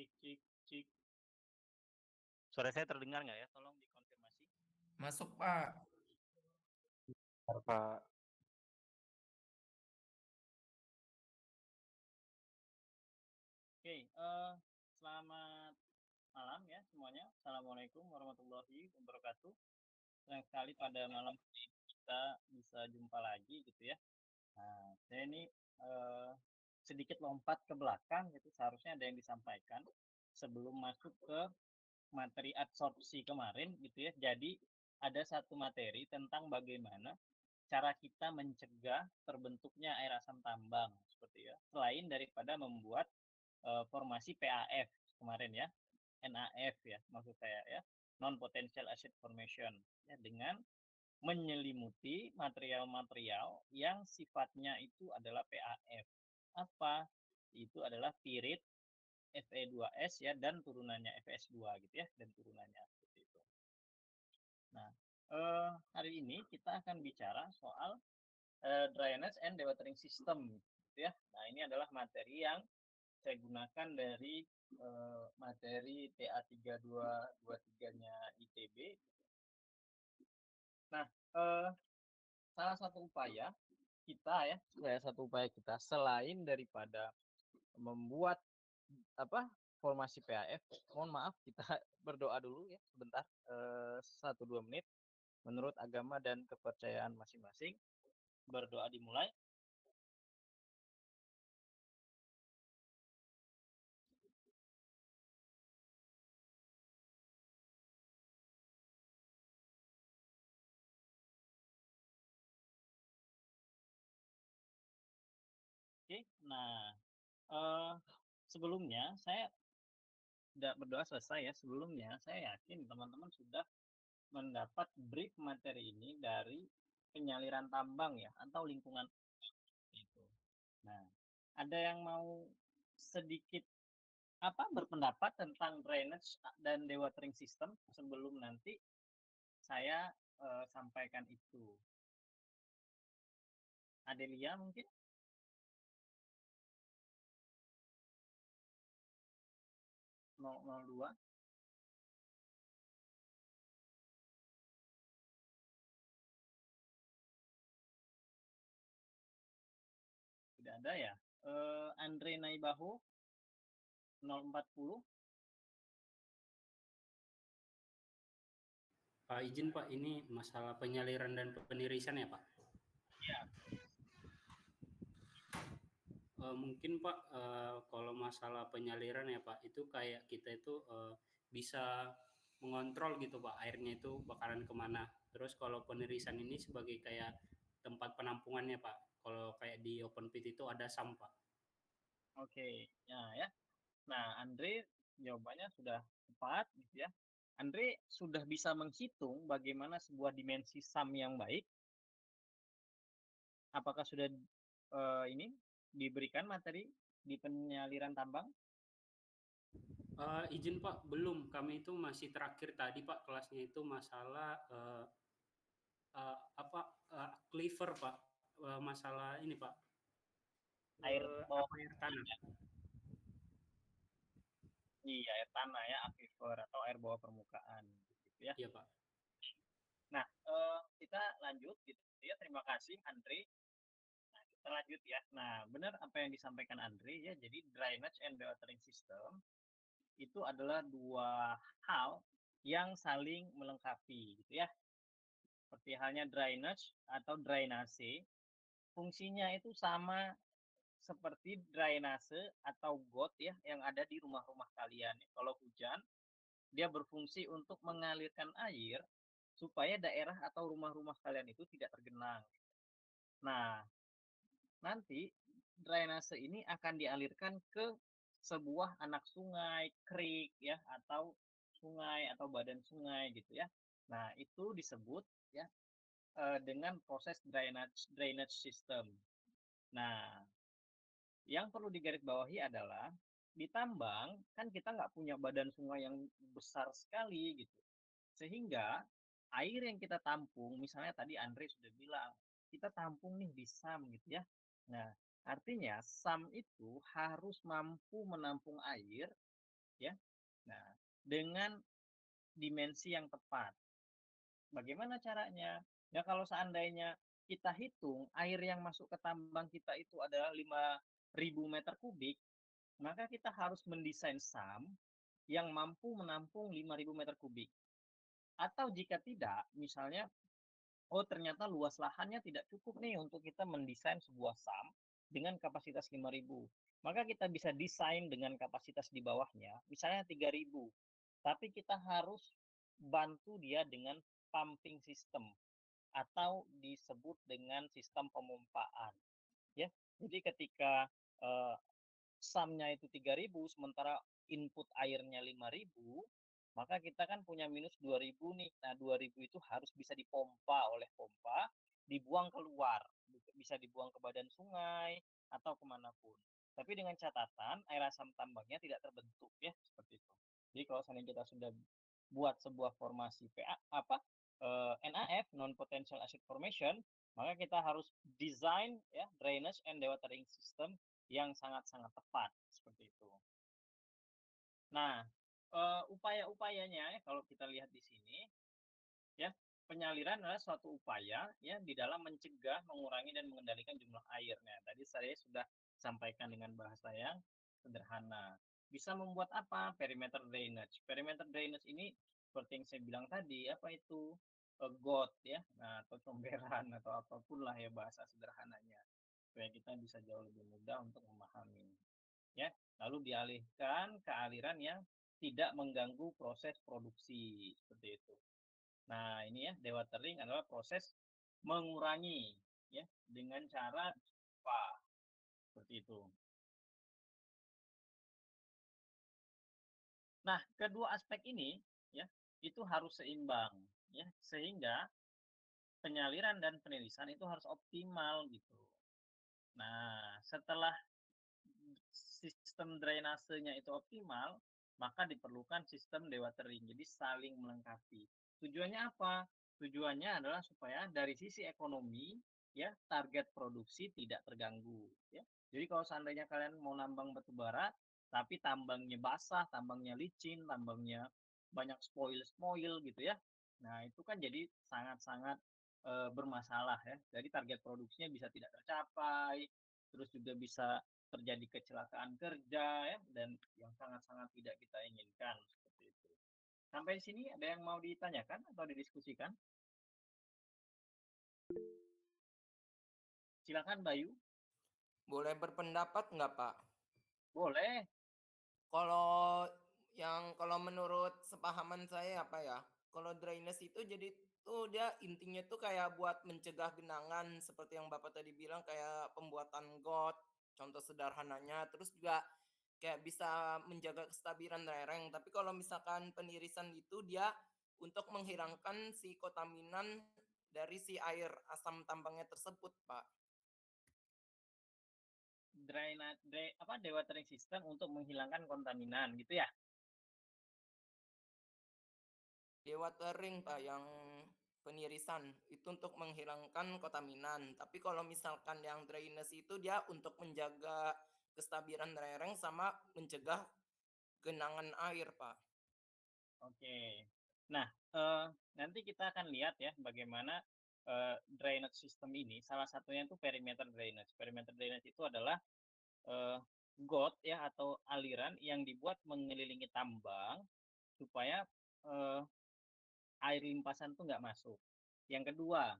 Cik, cik, cik. Suara saya terdengar nggak ya? Tolong dikonfirmasi. Masuk, Pak. Pak. Oke, selamat malam ya semuanya. Assalamualaikum warahmatullahi wabarakatuh. Senang sekali pada malam ini kita bisa jumpa lagi gitu ya. Nah, saya ini sedikit lompat ke belakang gitu. Seharusnya ada yang disampaikan sebelum masuk ke materi adsorpsi kemarin gitu ya. Jadi ada satu materi tentang bagaimana cara kita mencegah terbentuknya air asam tambang seperti ya. Selain daripada membuat formasi PAF kemarin ya, NAF ya maksud saya ya, non potential acid formation ya, dengan menyelimuti material-material yang sifatnya itu adalah PAF. Apa? Itu adalah pirit, Fe2S ya, dan turunannya FS2 gitu ya, dan turunannya seperti itu. Nah, hari ini kita akan bicara soal drainage and dewatering system gitu ya. Nah, ini adalah materi yang saya gunakan dari materi TA3223-nya ITB. Nah, salah satu upaya kita selain daripada membuat formasi PAF, mohon maaf kita berdoa dulu ya sebentar, 1-2 menit menurut agama dan kepercayaan masing-masing. Berdoa dimulai. Oke, nah sebelumnya saya tidak berdoa selesai ya. Sebelumnya saya yakin teman-teman sudah mendapat brief materi ini dari penyaliran tambang ya atau lingkungan itu. Nah, ada yang mau sedikit berpendapat tentang drainage dan dewatering system sebelum nanti saya sampaikan itu. Adelia mungkin? (002). Tidak ada ya. Andre Naibaho 040. Pak izin Pak, ini masalah penyaliran dan penirisan ya Pak? Ya. Mungkin Pak, kalau masalah penyaliran ya Pak, itu kayak kita itu bisa mengontrol gitu Pak, airnya itu bakalan kemana. Terus kalau penirisan ini sebagai kayak tempat penampungannya Pak. Kalau kayak di open pit itu ada SAM Pak. Oke, ya. Nah, Andre jawabannya sudah tepat gitu ya. Andre sudah bisa menghitung bagaimana sebuah dimensi SAM yang baik. Apakah sudah ini diberikan materi di penyaliran tambang? Izin Pak, belum. Kami itu masih terakhir tadi Pak, kelasnya itu masalah cleaver Pak. Masalah ini Pak. Air bawah Air tanah. Iya, air tanah ya, aquifer atau air bawah permukaan gitu ya. Iya Pak. Nah, kita lanjut gitu ya. Terima kasih Andre. Nah, kita lanjut ya. Nah, benar apa yang disampaikan Andre ya. Jadi drainage and dewatering system itu adalah dua hal yang saling melengkapi gitu ya. Seperti halnya drainage atau drainase, fungsinya itu sama seperti drainase atau got ya yang ada di rumah-rumah kalian. Kalau hujan, dia berfungsi untuk mengalirkan air supaya daerah atau rumah-rumah kalian itu tidak tergenang. Nah, nanti drainase ini akan dialirkan ke sebuah anak sungai, creek ya, atau sungai atau badan sungai gitu ya. Nah, itu disebut ya dengan proses drainage system. Nah, yang perlu digarisbawahi adalah di tambang kan kita nggak punya badan sungai yang besar sekali gitu. Sehingga air yang kita tampung, misalnya tadi Andre sudah bilang, kita tampung nih di SAM gitu ya. Nah, artinya SAM itu harus mampu menampung air ya. Nah, dengan dimensi yang tepat. Bagaimana caranya? Ya kalau seandainya kita hitung air yang masuk ke tambang kita itu adalah 5.000 meter kubik, maka kita harus mendesain SAM yang mampu menampung 5.000 meter kubik. Atau jika tidak, misalnya, oh ternyata luas lahannya tidak cukup nih untuk kita mendesain sebuah SAM dengan kapasitas 5.000. Maka kita bisa desain dengan kapasitas di bawahnya, misalnya 3.000. Tapi kita harus bantu dia dengan pumping system atau disebut dengan sistem pemompaan. Ya, jadi ketika SAM-nya itu 3.000 sementara input airnya 5.000, maka kita kan punya minus 2.000 nih. Nah, 2.000 itu harus bisa dipompa oleh pompa, dibuang keluar. Bisa dibuang ke badan sungai atau kemanapun. Tapi dengan catatan air asam tambangnya tidak terbentuk ya, seperti itu. Jadi kalau seandainya kita sudah buat sebuah formasi NAF, non potential acid formation, maka kita harus desain ya drainage and dewatering system yang sangat-sangat tepat seperti itu. Nah, upaya-upayanya ya kalau kita lihat di sini ya, penyaliran adalah suatu upaya ya di dalam mencegah, mengurangi dan mengendalikan jumlah air. Nah, tadi saya sudah sampaikan dengan bahasa yang sederhana. Bisa membuat apa? Perimeter drainage. Perimeter drainage ini seperti yang saya bilang tadi, apa itu? Got ya, nah, atau comberan atau apapun lah ya bahasa sederhananya. Supaya kita bisa jauh lebih mudah untuk memahami. Ya, lalu dialihkan ke aliran yang tidak mengganggu proses produksi seperti itu. Nah, ini ya dewatering adalah proses mengurangi ya dengan cara apa seperti itu. Nah, kedua aspek ini ya itu harus seimbang ya sehingga penyaliran dan penirisan itu harus optimal gitu. Nah, setelah sistem drainasenya itu optimal, maka diperlukan sistem dewatering. Jadi saling melengkapi. Tujuannya apa? Tujuannya adalah supaya dari sisi ekonomi ya target produksi tidak terganggu ya. Jadi kalau seandainya kalian mau nambang batu bara tapi tambangnya basah, tambangnya licin, tambangnya banyak spoil gitu ya. Nah, itu kan jadi sangat-sangat bermasalah ya. Jadi target produksinya bisa tidak tercapai, terus juga bisa terjadi kecelakaan kerja ya dan yang sangat-sangat tidak kita inginkan seperti itu. Sampai sini ada yang mau ditanyakan atau didiskusikan? Silakan Bayu. Boleh berpendapat nggak, Pak? Boleh. Kalau kalau menurut sepahaman saya apa ya? Kalau drainase itu jadi tuh dia intinya tuh kayak buat mencegah genangan seperti yang Bapak tadi bilang kayak pembuatan got, contoh sederhananya. Terus juga kayak bisa menjaga kestabilan lereng. Tapi kalau misalkan penirisan itu dia untuk menghilangkan si kontaminan dari si air asam tambangnya tersebut, Pak. Dewatering system untuk menghilangkan kontaminan gitu ya. Dewatering Pak yang penirisan itu untuk menghilangkan kontaminan. Tapi kalau misalkan yang drainase itu dia untuk menjaga kestabilan lereng sama mencegah genangan air, Pak. Oke. Nah, nanti kita akan lihat ya bagaimana drainage system ini. Salah satunya itu perimeter drainage. Perimeter drainage itu adalah got ya atau aliran yang dibuat mengelilingi tambang supaya air limpasan tuh nggak masuk. Yang kedua,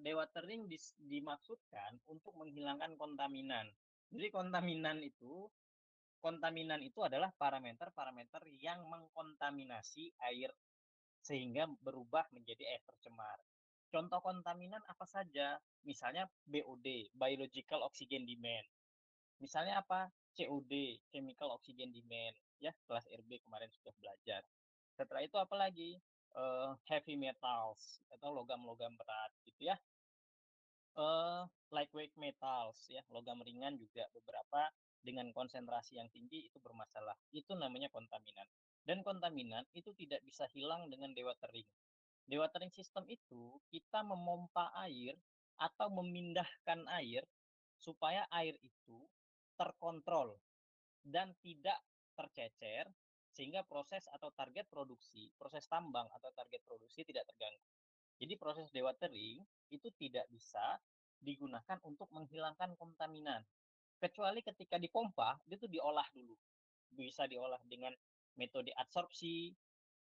dewatering dimaksudkan untuk menghilangkan kontaminan. Jadi kontaminan itu adalah parameter-parameter yang mengkontaminasi air sehingga berubah menjadi air tercemar. Contoh kontaminan apa saja? Misalnya BOD, Biological Oxygen Demand. Misalnya apa? COD, Chemical Oxygen Demand. Ya, kelas RB kemarin sudah belajar. Setelah itu apa lagi? Heavy metals atau logam-logam berat gitu ya. Lightweight metals ya, logam ringan juga beberapa dengan konsentrasi yang tinggi itu bermasalah. Itu namanya kontaminan. Dan kontaminan itu tidak bisa hilang dengan dewatering. Dewatering system itu kita memompa air atau memindahkan air supaya air itu terkontrol dan tidak tercecer sehingga proses atau target produksi, proses tambang atau target produksi tidak terganggu. Jadi proses dewatering itu tidak bisa digunakan untuk menghilangkan kontaminan. Kecuali ketika dipompa, itu diolah dulu. Bisa diolah dengan metode adsorpsi,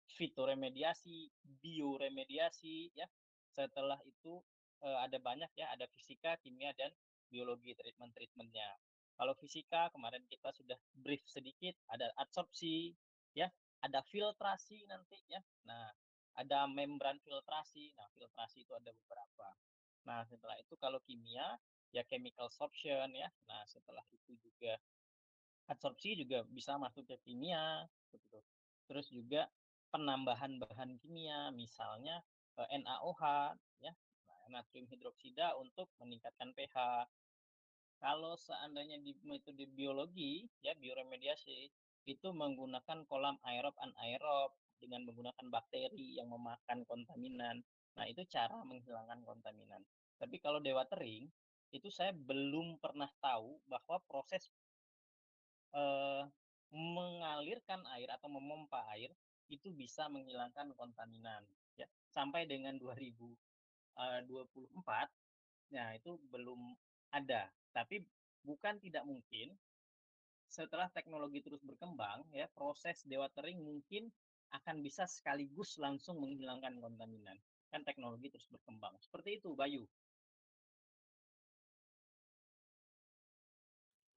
fitoremediasi, bioremediasi, ya. Setelah itu ada banyak ya, ada fisika, kimia, dan biologi treatment-treatmentnya. Kalau fisika kemarin kita sudah brief sedikit, ada adsorpsi, ya, ada filtrasi nanti ya. Nah, ada membran filtrasi. Nah, filtrasi itu ada beberapa. Nah, setelah itu kalau kimia ya chemical sorption ya. Nah, setelah itu juga adsorpsi juga bisa masuk ke kimia gitu. Terus juga penambahan bahan kimia misalnya NaOH ya, natrium hidroksida untuk meningkatkan pH. Kalau seandainya di metode biologi ya bioremediasi itu menggunakan kolam aerob anaerob dengan menggunakan bakteri yang memakan kontaminan. Nah, itu cara menghilangkan kontaminan. Tapi kalau dewatering itu saya belum pernah tahu bahwa proses mengalirkan air atau memompa air itu bisa menghilangkan kontaminan ya. Sampai dengan 2024 nah itu belum ada. Tapi bukan tidak mungkin setelah teknologi terus berkembang ya proses dewatering mungkin akan bisa sekaligus langsung menghilangkan kontaminan. Kan teknologi terus berkembang. Seperti itu, Bayu.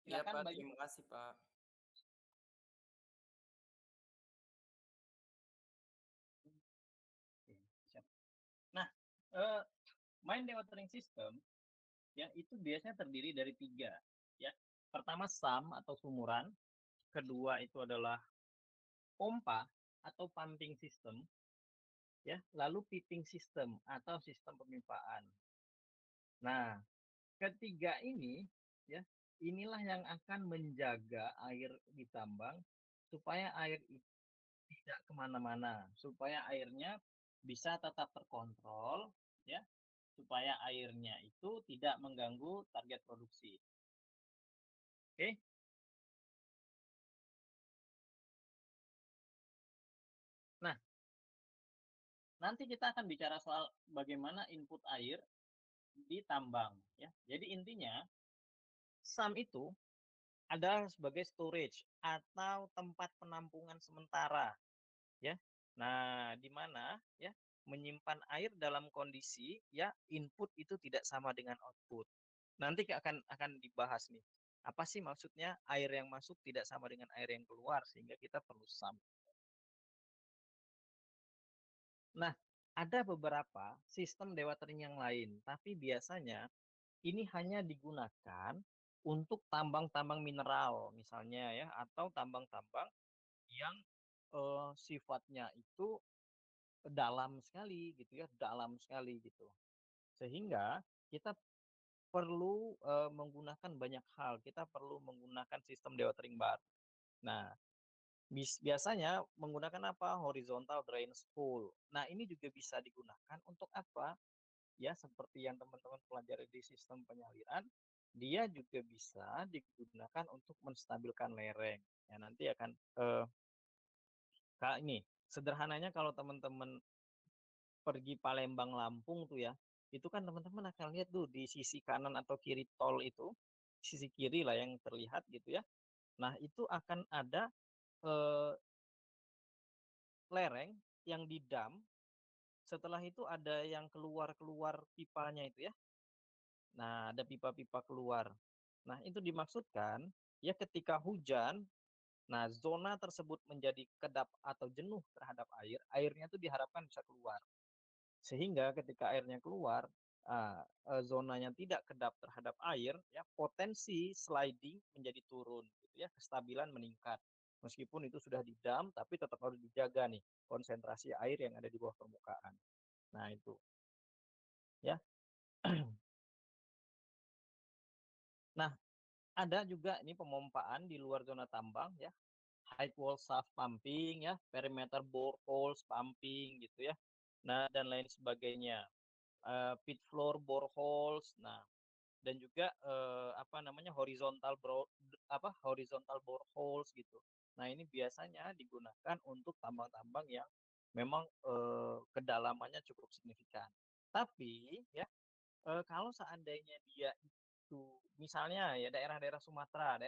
Iya Silakan, Pak, Bayu. terima kasih Pak. Nah, main dewatering system ya itu biasanya terdiri dari 3 ya. Pertama sump atau sumuran, kedua itu adalah pompa atau pumping system ya, lalu piping system atau sistem pemipaan. Nah, ketiga ini ya, inilah yang akan menjaga air di tambang supaya air itu tidak kemana-mana, supaya airnya bisa tetap terkontrol ya, supaya airnya itu tidak mengganggu target produksi. Oke. Nah, nanti kita akan bicara soal bagaimana input air di tambang ya. Jadi intinya sump itu adalah sebagai storage atau tempat penampungan sementara ya. Nah, di mana ya menyimpan air dalam kondisi ya input itu tidak sama dengan output. Nanti akan dibahas nih. Apa sih maksudnya air yang masuk tidak sama dengan air yang keluar sehingga kita perlu sump. Nah, ada beberapa sistem dewatering yang lain, tapi biasanya ini hanya digunakan untuk tambang-tambang mineral misalnya ya atau tambang-tambang yang sifatnya itu dalam sekali gitu ya, dalam sekali gitu. Sehingga kita perlu menggunakan banyak hal. Kita perlu menggunakan sistem dewatering baru. Nah, biasanya menggunakan apa? Horizontal drainage hole. Nah, ini juga bisa digunakan untuk apa? Ya, seperti yang teman-teman pelajari di sistem penyaliran, dia juga bisa digunakan untuk menstabilkan lereng. Ya, nanti akan ini sederhananya kalau teman-teman pergi Palembang Lampung tuh ya, itu kan teman-teman akan lihat tuh di sisi kanan atau kiri tol itu, sisi kiri lah yang terlihat gitu ya. Nah, itu akan ada eh, lereng yang didam, setelah itu ada yang keluar-keluar pipanya itu ya. Nah, ada pipa-pipa keluar. Nah, itu dimaksudkan ya ketika hujan, nah zona tersebut menjadi kedap atau jenuh terhadap air, airnya itu diharapkan bisa keluar. Sehingga ketika airnya keluar, zonanya tidak kedap terhadap air, ya potensi sliding menjadi turun, gitu ya, kestabilan meningkat. Meskipun itu sudah didam, tapi tetap harus dijaga nih konsentrasi air yang ada di bawah permukaan. Nah itu, ya. Nah ada juga ini pemompaan di luar zona tambang, ya, high wall shaft pumping, ya, perimeter boreholes pumping, gitu ya. Nah dan lain sebagainya. Pit floor boreholes. Nah, dan juga apa namanya horizontal horizontal boreholes gitu. Nah, ini biasanya digunakan untuk tambang-tambang yang memang kedalamannya cukup signifikan. Tapi ya, kalau seandainya dia itu misalnya ya daerah Sumatera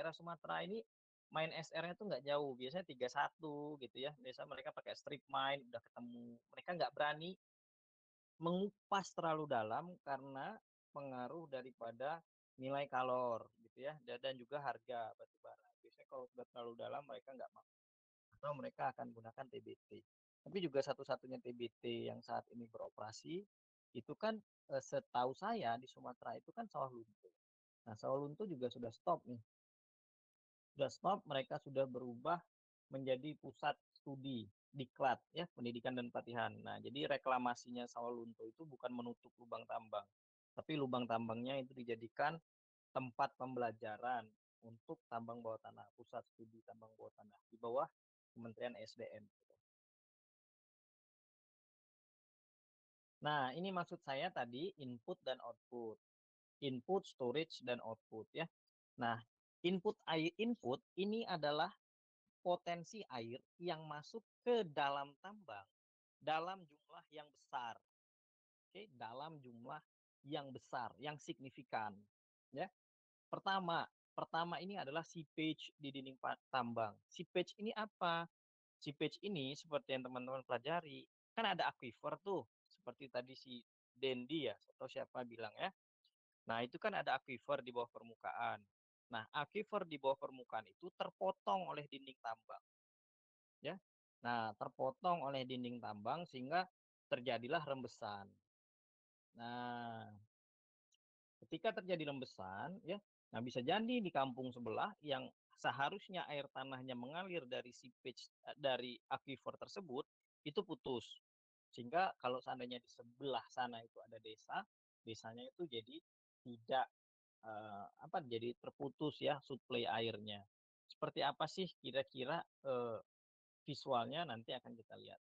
ini main SR-nya tuh nggak jauh, biasanya 31 gitu ya. Biasa mereka pakai strip mine udah ketemu. Mereka nggak berani mengupas terlalu dalam karena pengaruh daripada nilai kalor gitu ya dan juga harga batu bara. Biasanya kalau sudah terlalu dalam mereka nggak mau atau mereka akan gunakan TBT. Tapi juga satu-satunya TBT yang saat ini beroperasi itu kan setahu saya di Sumatera itu kan sawah lunto. Nah, sawah lunto juga sudah stop nih. Sudah stop, mereka sudah berubah menjadi pusat studi diklat ya, pendidikan dan pelatihan. Nah, jadi reklamasinya sawah lunto itu bukan menutup lubang tambang, tapi lubang tambangnya itu dijadikan tempat pembelajaran untuk tambang bawah tanah, pusat studi tambang bawah tanah di bawah Kementerian SDM. Nah, ini maksud saya tadi input dan output. Input, storage, dan output ya. Nah, input ini adalah potensi air yang masuk ke dalam tambang dalam jumlah yang besar. Oke, dalam jumlah yang besar, yang signifikan. Ya. Pertama, pertama ini adalah seepage di dinding tambang. Seepage ini apa? Seepage ini seperti yang teman-teman pelajari, kan ada aquifer tuh, seperti tadi si Dendi ya, atau siapa bilang ya. Nah, itu kan ada aquifer di bawah permukaan. Nah, aquifer di bawah permukaan itu terpotong oleh dinding tambang, ya. Nah, terpotong oleh dinding tambang sehingga terjadilah rembesan. Nah, ketika terjadi rembesan, ya, nah bisa jadi di kampung sebelah yang seharusnya air tanahnya mengalir dari sewage dari aquifer tersebut itu putus. Sehingga kalau seandainya di sebelah sana itu ada desa, desanya itu jadi tidak jadi terputus ya suplai airnya. Seperti apa sih kira-kira visualnya nanti akan kita lihat.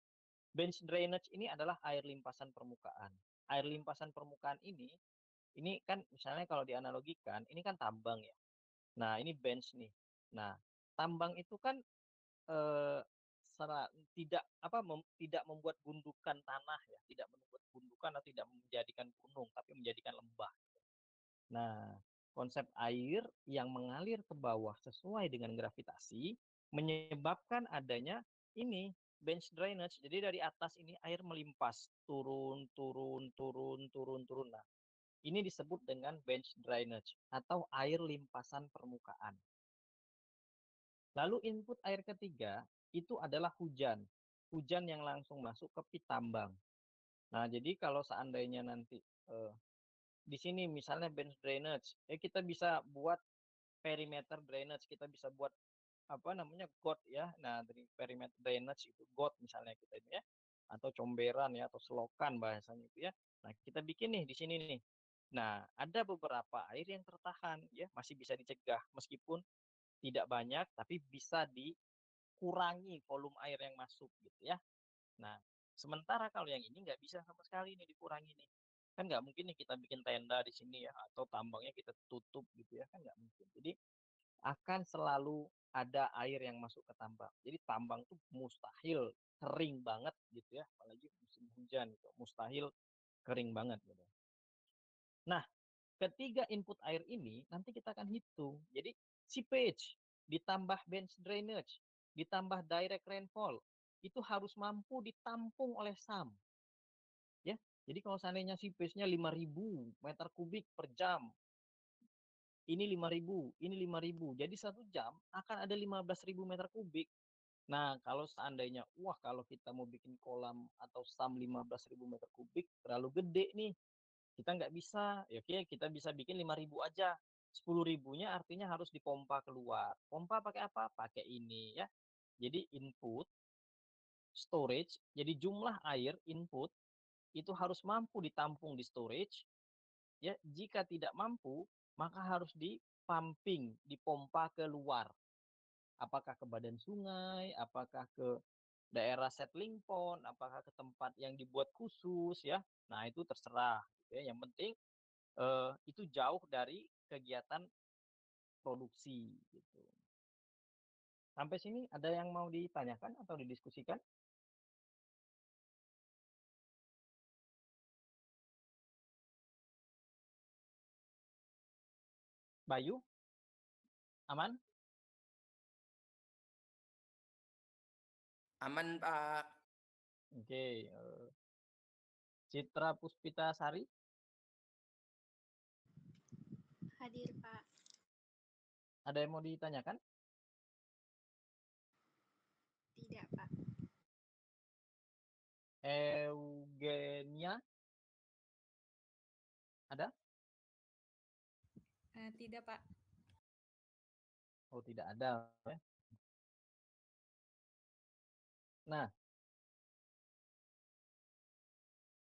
Bench drainage ini adalah air limpasan permukaan. Air limpasan permukaan ini kan misalnya kalau dianalogikan, ini kan tambang ya. Nah, ini bench nih. Nah, tambang itu kan eh, tidak tidak membuat gundukan tanah ya, tidak membuat gundukan atau tidak menjadikan gunung, tapi menjadikan lembah. Nah, konsep air yang mengalir ke bawah sesuai dengan gravitasi menyebabkan adanya ini bench drainage. Jadi dari atas ini air melimpas turun, turun, turun, turun, turun. Nah, ini disebut dengan bench drainage atau air limpasan permukaan. Lalu input air ketiga itu adalah hujan. Hujan yang langsung masuk ke pit tambang. Nah, jadi kalau seandainya nanti eh, di sini misalnya bench drainage, kita bisa buat perimeter drainage, kita bisa buat apa namanya got ya. Nah, dari perimeter drainage itu got misalnya kita ini ya, atau comberan ya, atau selokan bahasanya itu ya. Nah, kita bikin nih di sini nih. Nah, ada beberapa air yang tertahan ya, masih bisa dicegah meskipun tidak banyak, tapi bisa dikurangi volume air yang masuk gitu ya. Nah, sementara kalau yang ini nggak bisa sama sekali nih dikurangi nih. Kan nggak mungkin nih kita bikin tenda di sini ya, atau tambangnya kita tutup gitu ya, kan nggak mungkin. Jadi akan selalu ada air yang masuk ke tambang. Jadi tambang tuh mustahil kering banget gitu ya, apalagi musim hujan itu mustahil kering banget gitu. Nah, ketiga input air ini nanti kita akan hitung. Jadi seepage ditambah bench drainage ditambah direct rainfall itu harus mampu ditampung oleh SAM ya. Jadi kalau seandainya seepage-nya 5.000 meter kubik per jam, ini 5.000, ini 5.000. Jadi 1 jam akan ada 15.000 meter kubik. Nah, kalau seandainya, wah kalau kita mau bikin kolam atau SAM 15.000 meter kubik, terlalu gede nih. Kita nggak bisa, ya oke kita bisa bikin 5.000 aja. 10.000-nya artinya harus dipompa keluar. Pompa pakai apa? Pakai ini ya. Jadi input, storage, jadi jumlah air input itu harus mampu ditampung di storage. Ya, jika tidak mampu, maka harus dipumping, dipompa keluar. Apakah ke badan sungai, apakah ke daerah settling pond, apakah ke tempat yang dibuat khusus ya. Nah, itu terserah gitu ya. Yang penting itu jauh dari kegiatan produksi gitu. Sampai sini ada yang mau ditanyakan atau didiskusikan? Bayu, aman? Aman, Pak. Oke, Citra Puspitasari, Hadir, Pak. ada yang mau ditanyakan? Tidak, Pak. Eugenia, ada? Tidak, Pak. Oh, tidak ada. Ya. Nah,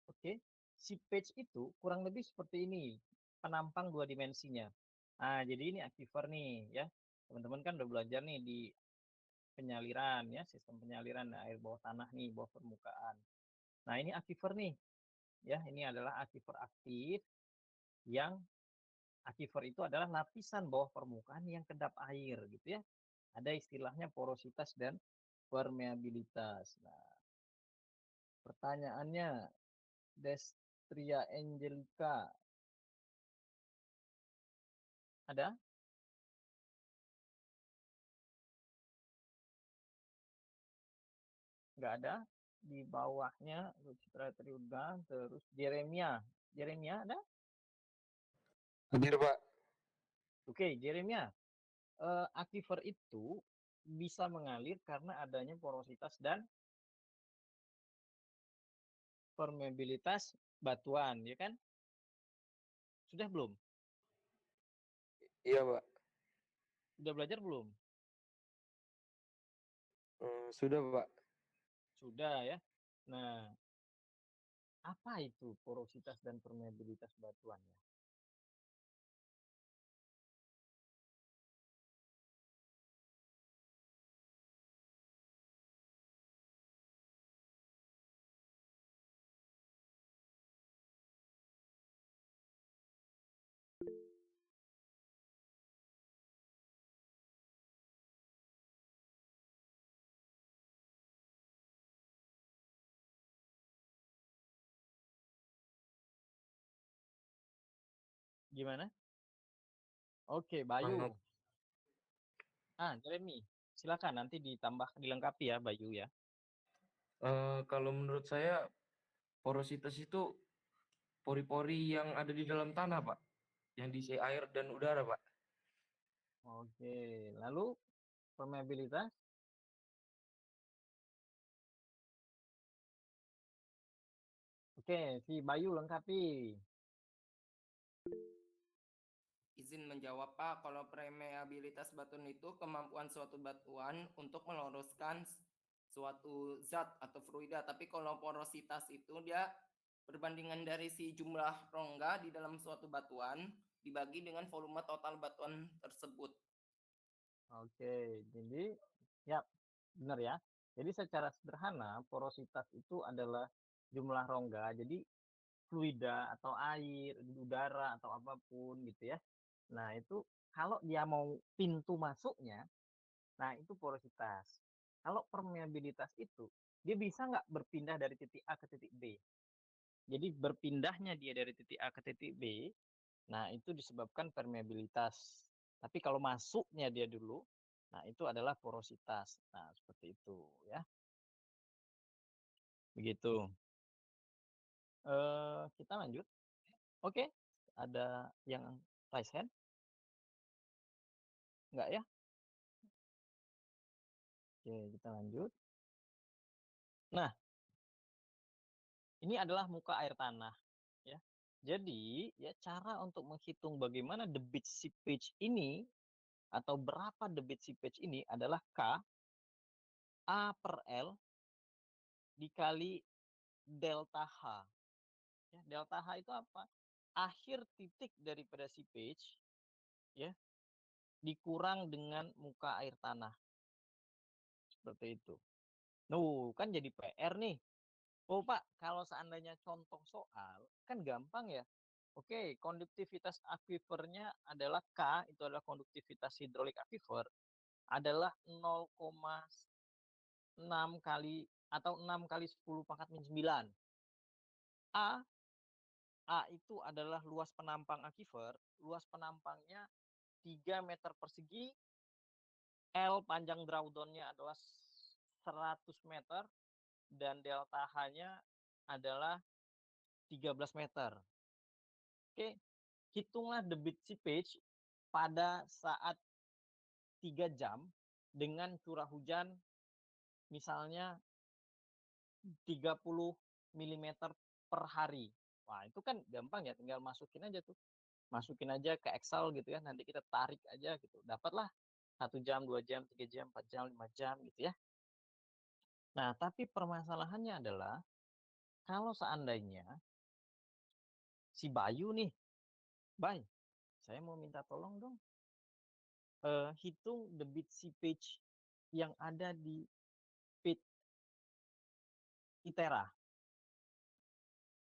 oke. Si page itu kurang lebih seperti ini, penampang dua dimensinya. Nah, jadi ini aquifer nih, ya. Teman-teman kan udah belajar nih di penyaliran, ya, sistem penyaliran air bawah tanah nih, bawah permukaan. Nah, ini aquifer nih, ya. Ini adalah aquifer aktif yang aquifer itu adalah lapisan bawah permukaan yang kedap air, gitu ya. Ada istilahnya porositas dan permeabilitas. Nah, pertanyaannya, Destria Angelica, ada? Nggak ada. Di bawahnya Citra Triuda, terus Jeremia. Jeremia ada? Hadir, Pak. Oke, Jeremia. Aquifer itu bisa mengalir karena adanya porositas dan permeabilitas batuan, ya kan? Sudah belum? Iya, Pak. Sudah belajar belum? Sudah, Pak. Sudah ya. Nah, apa itu porositas dan permeabilitas batuannya? Gimana? Oke, Bayu. Jeremy, silakan nanti ditambah dilengkapi ya, Bayu ya. Kalau menurut saya porositas itu pori-pori yang ada di dalam tanah, Pak, yang diisi air dan udara, Pak. Oke, lalu permeabilitas? Oke, si Bayu lengkapi. Izin menjawab, Pak. Kalau permeabilitas batuan itu kemampuan suatu batuan untuk meluruskan suatu zat atau fluida. Tapi kalau porositas itu dia perbandingan dari si jumlah rongga di dalam suatu batuan dibagi dengan volume total batuan tersebut. Oke, jadi ya benar ya. Jadi secara sederhana porositas itu adalah jumlah rongga. Jadi fluida atau air, udara atau apapun gitu ya. Nah, itu kalau dia mau pintu masuknya, nah itu porositas. Kalau permeabilitas itu, dia bisa nggak berpindah dari titik A ke titik B. Jadi berpindahnya dia dari titik A ke titik B, nah itu disebabkan permeabilitas. Tapi kalau masuknya dia dulu, nah itu adalah porositas. Nah, seperti itu ya. Begitu. Kita lanjut. Oke, ada yang raise hand? Enggak ya? Oke, kita lanjut. Nah, ini adalah muka air tanah ya. Jadi, ya cara untuk menghitung bagaimana debit seepage ini atau berapa debit seepage ini adalah K A per L dikali delta H. Ya, delta H itu apa? Akhir titik daripada seepage ya dikurang dengan muka air tanah. Seperti itu. Kan jadi PR nih. Oh Pak, kalau seandainya contoh soal, kan gampang ya. Oke, konduktivitas akuifernya adalah K, itu adalah konduktivitas hidrolik akuifer. adalah 0,6 kali atau 6 kali 10 pangkat min 9. A itu adalah luas penampang aquifer, luas penampangnya 3 meter persegi, L panjang drawdown-nya adalah 100 meter, dan delta H-nya adalah 13 meter. Oke, hitunglah debit seepage pada saat 3 jam dengan curah hujan misalnya 30 mm per hari. Wah, itu kan gampang ya, tinggal masukin aja tuh. Masukin aja ke Excel gitu ya, nanti kita tarik aja gitu. Dapatlah 1 jam, 2 jam, 3 jam, 4 jam, 5 jam gitu ya. Nah, tapi permasalahannya adalah kalau seandainya si Bayu nih, Bay, saya mau minta tolong dong, hitung debit seepage yang ada di pit ITERA.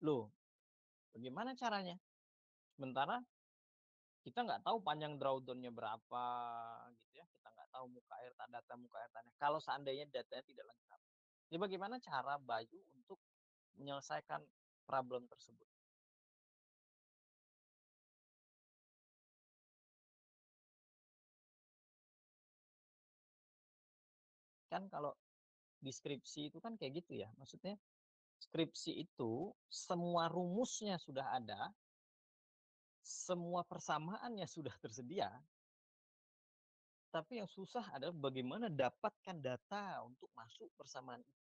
Loh, bagaimana caranya? Sementara kita nggak tahu panjang drawdown-nya berapa gitu ya. Kita nggak tahu data muka air tanah. Kalau seandainya datanya tidak lengkap. Jadi bagaimana cara Bayu untuk menyelesaikan problem tersebut? Kan kalau deskripsi itu kan kayak gitu ya. Maksudnya skripsi itu semua rumusnya sudah ada, semua persamaannya sudah tersedia, tapi yang susah adalah bagaimana dapatkan data untuk masuk persamaan itu.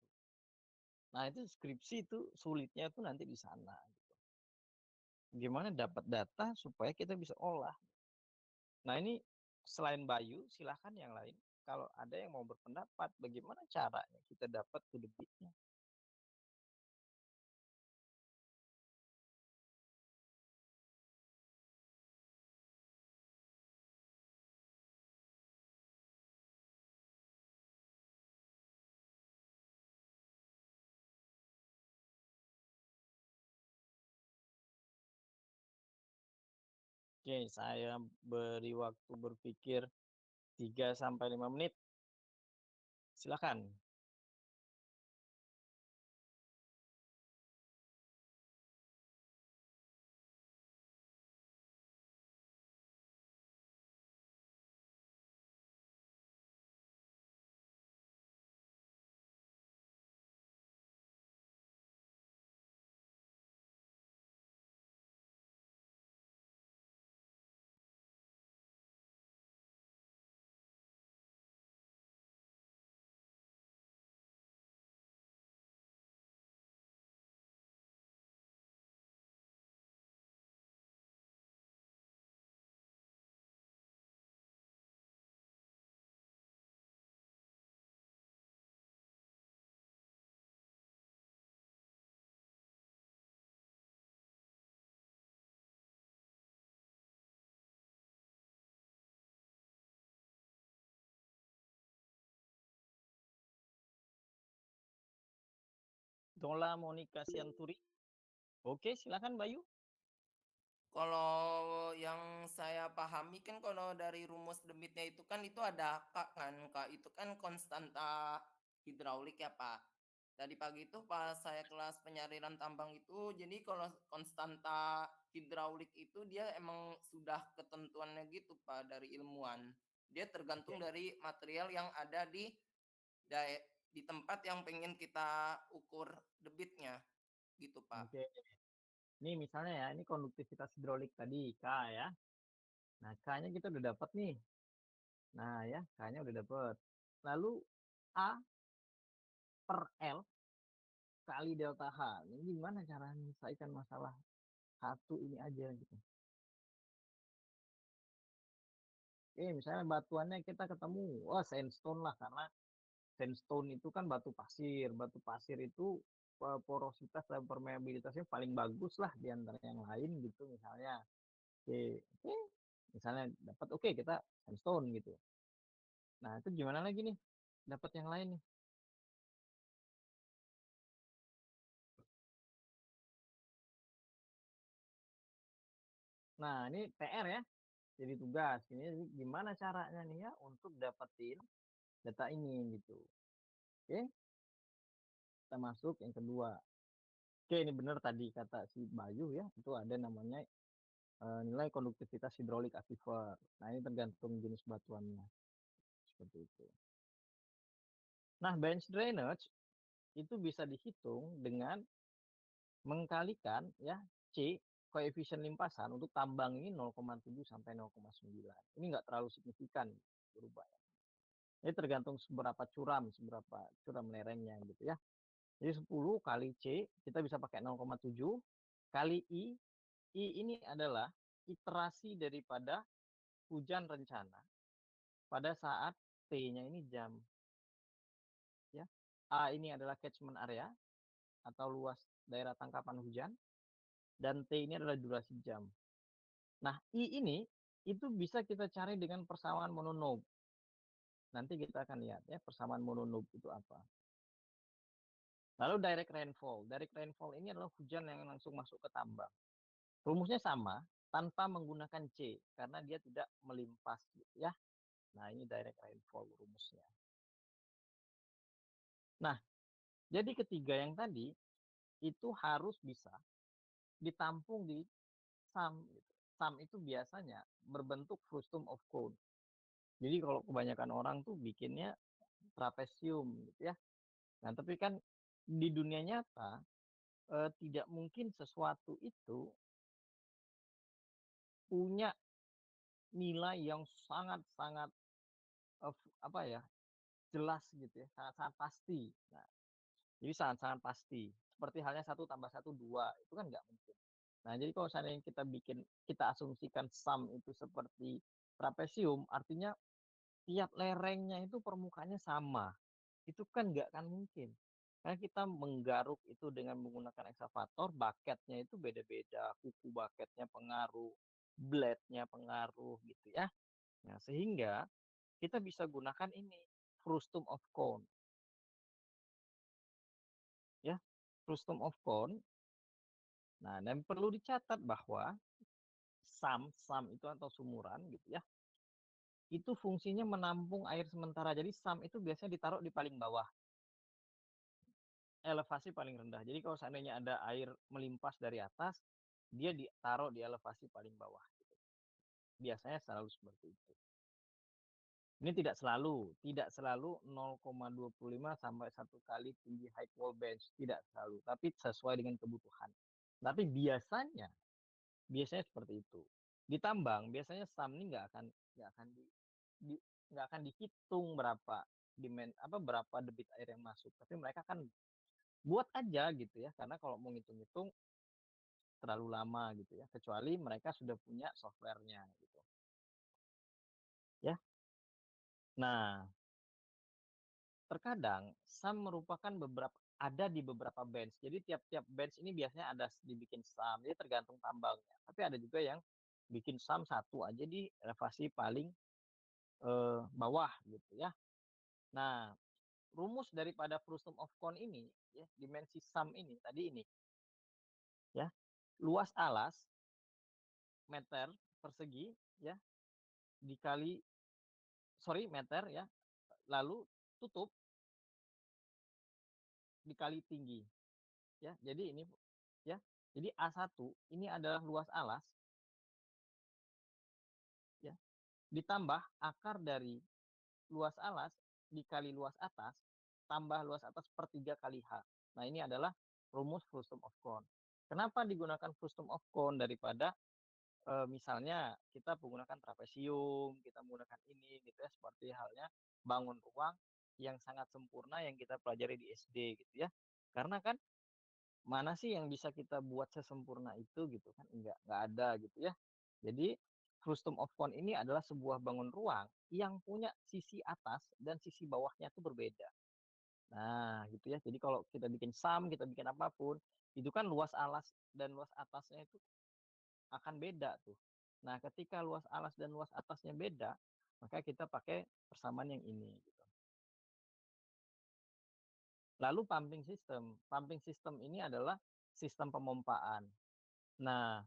Nah, itu skripsi itu sulitnya itu nanti di sana. Gitu. Gimana dapat data supaya kita bisa olah. Nah, ini selain Bayu, silahkan yang lain. Kalau ada yang mau berpendapat, bagaimana caranya kita dapat to debitnya. Oke, saya beri waktu berpikir 3-5 menit. Silakan. Dola Monica Sianturi. Oke, silakan Bayu. Kalau yang saya pahami kan kalau dari rumus debitnya itu kan itu ada K kan. K itu kan konstanta hidraulik ya Pak. Tadi pagi itu pas saya kelas penyaliran tambang itu, jadi kalau konstanta hidraulik itu dia emang sudah ketentuannya gitu Pak dari ilmuwan. Dia tergantung dari material yang ada di di tempat yang pengen kita ukur debitnya gitu Pak. Oke. Ini misalnya ya, ini konduktivitas hidrolik tadi, K ya. Nah, K-nya kita udah dapat nih. Nah ya, K-nya udah dapat. Lalu A per L kali delta H. Ini gimana cara menyelesaikan masalah satu ini aja gitu. Oke, misalnya batuannya kita ketemu, wah sandstone lah, karena sandstone itu kan batu pasir. Batu pasir itu porositas dan permeabilitasnya paling bagus lah di antara yang lain gitu misalnya. Oke, oke. Misalnya dapat oke kita sandstone gitu. Nah, itu gimana lagi nih? Dapat yang lain nih. Nah, ini PR ya. jadi tugas. Ini gimana caranya nih ya untuk dapetin data ini gitu. Oke, kita masuk yang kedua. Oke, ini benar tadi kata si Bayu ya, itu ada namanya nilai konduktivitas hidrolik aquifer. Nah, ini tergantung jenis batuannya. Seperti itu. Nah, bench drainage itu bisa dihitung dengan mengkalikan ya C koefisien limpasan untuk tambang ini 0,7 sampai 0,9. Ini nggak terlalu signifikan berubah. Ini tergantung seberapa curam lerengnya gitu ya. Jadi 10 kali C kita bisa pakai 0,7 kali I. I ini adalah iterasi daripada hujan rencana pada saat T-nya ini jam. Ya. A ini adalah catchment area atau luas daerah tangkapan hujan. Dan T ini adalah durasi jam. Nah, I ini itu bisa kita cari dengan persamaan mononobe. Nanti kita akan lihat ya persamaan mononobe itu apa. Lalu direct rainfall. Direct rainfall ini adalah hujan yang langsung masuk ke tambang. Rumusnya sama tanpa menggunakan C karena dia tidak melimpas gitu ya. Nah, ini direct rainfall rumusnya. Nah, jadi ketiga yang tadi itu harus bisa ditampung di SAM gitu. SAM itu biasanya berbentuk frustum of cone. Jadi kalau kebanyakan orang tuh bikinnya trapesium gitu ya. Nah, tapi kan di dunia nyata tidak mungkin sesuatu itu punya nilai yang sangat-sangat apa ya jelas gitu ya, sangat-sangat pasti. Nah, jadi sangat-sangat pasti. Seperti halnya 1+1=2 itu kan nggak mungkin. Nah, jadi kalau seandainya kita asumsikan SAM itu seperti trapesium, artinya tiap lerengnya itu permukaannya sama. Itu kan nggak akan mungkin. Karena kita menggaruk itu dengan menggunakan eksavator, bucketnya itu beda-beda, kuku bucketnya pengaruh, blade-nya pengaruh gitu ya. Nah, sehingga kita bisa gunakan ini, frustum of cone. Ya, frustum of cone. Nah, dan perlu dicatat bahwa SAM itu atau sumuran gitu ya, itu fungsinya menampung air sementara. Jadi SAM itu biasanya ditaruh di paling bawah, elevasi paling rendah. Jadi kalau seandainya ada air melimpas dari atas, dia ditaruh di elevasi paling bawah. Gitu. Biasanya selalu seperti itu. Ini tidak selalu 0,25 sampai 1 kali tinggi high wall bench, tidak selalu, tapi sesuai dengan kebutuhan. Tapi biasanya seperti itu. Ditambang biasanya SAM ini nggak akan dihitung berapa berapa debit air yang masuk, tapi mereka kan buat aja gitu ya, karena kalau mau ngitung-ngitung terlalu lama gitu ya, kecuali mereka sudah punya softwarenya gitu ya. Nah, terkadang SAM merupakan ada di beberapa bench. Jadi tiap-tiap bench ini biasanya ada dibikin SAM, jadi tergantung tambangnya. Tapi ada juga yang bikin SAM satu aja di elevasi paling bawah gitu ya. Nah, rumus daripada frustum of cone ini ya, dimensi SAM ini tadi ini ya, luas alas meter persegi ya dikali meter ya, lalu tutup dikali tinggi ya. Jadi ini ya. Jadi A1 ini adalah luas alas ya, ditambah akar dari luas alas dikali luas atas tambah luas atas per 3 kali H. Nah, ini adalah rumus frustum of cone. Kenapa digunakan frustum of cone daripada misalnya kita menggunakan trapesium, kita menggunakan ini gitu ya, seperti halnya bangun ruang yang sangat sempurna yang kita pelajari di SD gitu ya. Karena kan mana sih yang bisa kita buat sesempurna itu gitu kan, nggak ada gitu ya. Jadi frustum of cone ini adalah sebuah bangun ruang yang punya sisi atas dan sisi bawahnya itu berbeda. Nah gitu ya, jadi kalau kita bikin SAM, kita bikin apapun, itu kan luas alas dan luas atasnya itu akan beda tuh. Nah ketika luas alas dan luas atasnya beda, maka kita pakai persamaan yang ini gitu. Lalu pumping system. Pumping system ini adalah sistem pemompaan. Nah,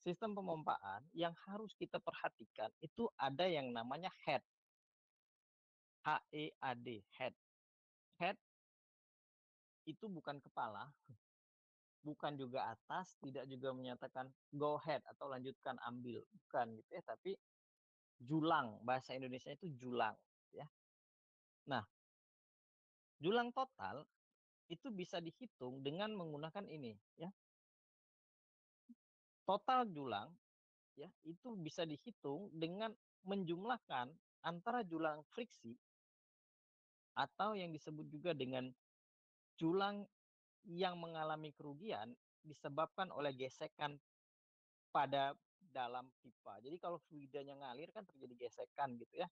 sistem pemompaan yang harus kita perhatikan itu ada yang namanya head. HEAD, head. Head itu bukan kepala, bukan juga atas, tidak juga menyatakan go ahead atau lanjutkan ambil, bukan gitu ya, tapi julang, bahasa Indonesia itu julang ya. Nah, julang total itu bisa dihitung dengan menggunakan ini ya. Total julang ya itu bisa dihitung dengan menjumlahkan antara julang friksi atau yang disebut juga dengan julang yang mengalami kerugian disebabkan oleh gesekan pada dalam pipa. Jadi kalau fluidanya ngalir kan terjadi gesekan gitu ya.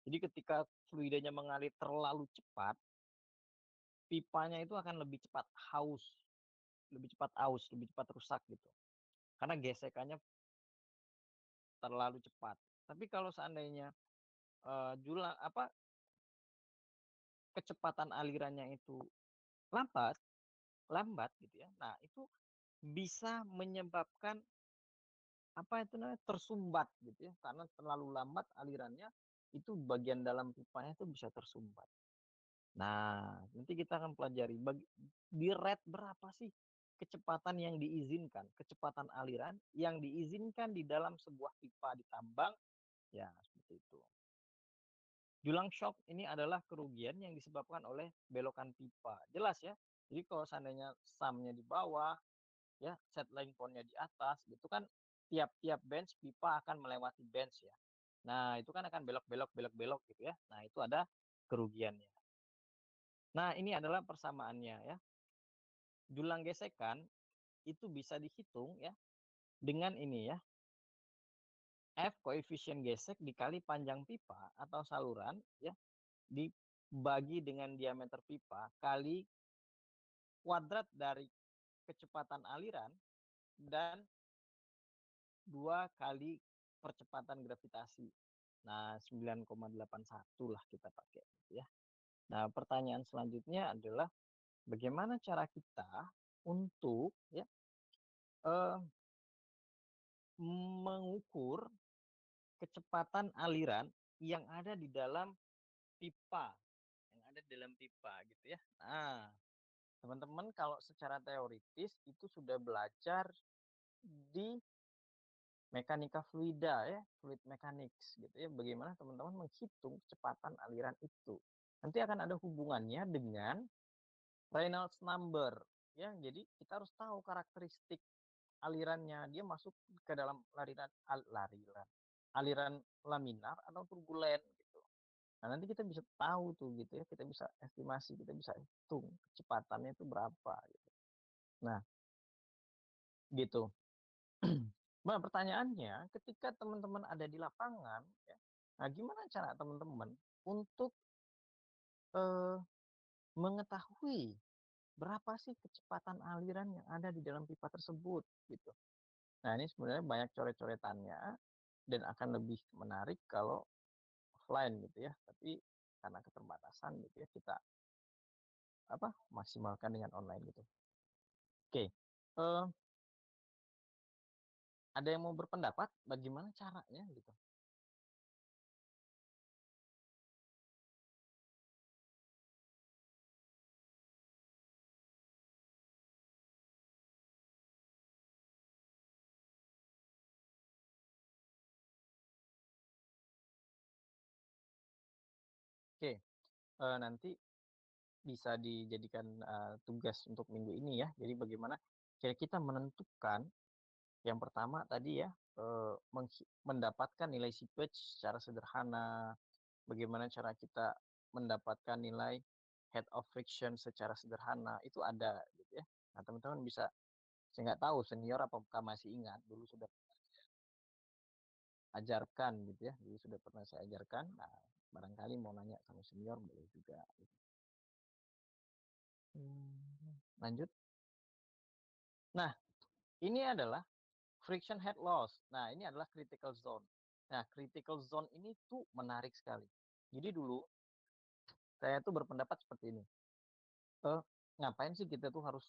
Jadi ketika fluidanya mengalir terlalu cepat, pipanya itu akan lebih cepat haus, lebih cepat rusak gitu. Karena gesekannya terlalu cepat. Tapi kalau seandainya julang kecepatan alirannya itu lambat, lambat gitu ya. Nah, itu bisa menyebabkan apa itu namanya tersumbat gitu ya. Karena terlalu lambat alirannya, itu bagian dalam pipanya itu bisa tersumbat. Nah, nanti kita akan pelajari di rate berapa sih kecepatan yang diizinkan, kecepatan aliran yang diizinkan di dalam sebuah pipa di tambang, ya seperti itu. Julang shock ini adalah kerugian yang disebabkan oleh belokan pipa. Jelas ya. Jadi kalau seandainya sumnya di bawah, ya settling point-nya di atas, gitu kan tiap-tiap bench pipa akan melewati bench ya. Nah, itu kan akan belok-belok gitu ya. Nah, itu ada kerugiannya. Nah, ini adalah persamaannya ya. Julang gesekan itu bisa dihitung ya dengan ini ya. F koefisien gesek dikali panjang pipa atau saluran ya dibagi dengan diameter pipa kali kuadrat dari kecepatan aliran dan 2 kali percepatan gravitasi. Nah, 9,81 lah kita pakai gitu ya. Nah, pertanyaan selanjutnya adalah bagaimana cara kita untuk ya mengukur kecepatan aliran yang ada di dalam pipa, gitu ya. Nah, teman-teman kalau secara teoritis itu sudah belajar di mekanika fluida ya, fluid mechanics gitu ya. Bagaimana teman-teman menghitung kecepatan aliran itu. Nanti akan ada hubungannya dengan Reynolds number ya. Jadi kita harus tahu karakteristik alirannya, dia masuk ke dalam aliran laminar atau turbulen gitu. Nah, nanti kita bisa tahu tuh gitu ya, kita bisa estimasi, kita bisa hitung kecepatannya itu berapa gitu. Nah, gitu. Nah, pertanyaannya ketika teman-teman ada di lapangan ya, nah gimana cara teman-teman untuk mengetahui berapa sih kecepatan aliran yang ada di dalam pipa tersebut gitu. Nah, ini sebenarnya banyak coret-coretannya dan akan lebih menarik kalau offline gitu ya. Tapi karena keterbatasan gitu ya, kita maksimalkan dengan online gitu. Oke. Ada yang mau berpendapat bagaimana caranya gitu? Oke. Nanti bisa dijadikan tugas untuk minggu ini ya. Jadi bagaimana cara kita menentukan yang pertama tadi ya mendapatkan nilai seepage secara sederhana. Bagaimana cara kita mendapatkan nilai head of friction secara sederhana itu ada gitu ya. Nah, teman-teman bisa, saya nggak tahu senior apakah masih ingat dulu sudah ajarkan gitu ya, dulu sudah pernah saya ajarkan. Nah, barangkali mau nanya sama senior boleh juga. Gitu. Lanjut. Nah, ini adalah friction head loss. Nah, ini adalah critical zone. Nah, critical zone ini tuh menarik sekali. Jadi dulu saya tuh berpendapat seperti ini. Ngapain sih kita tuh harus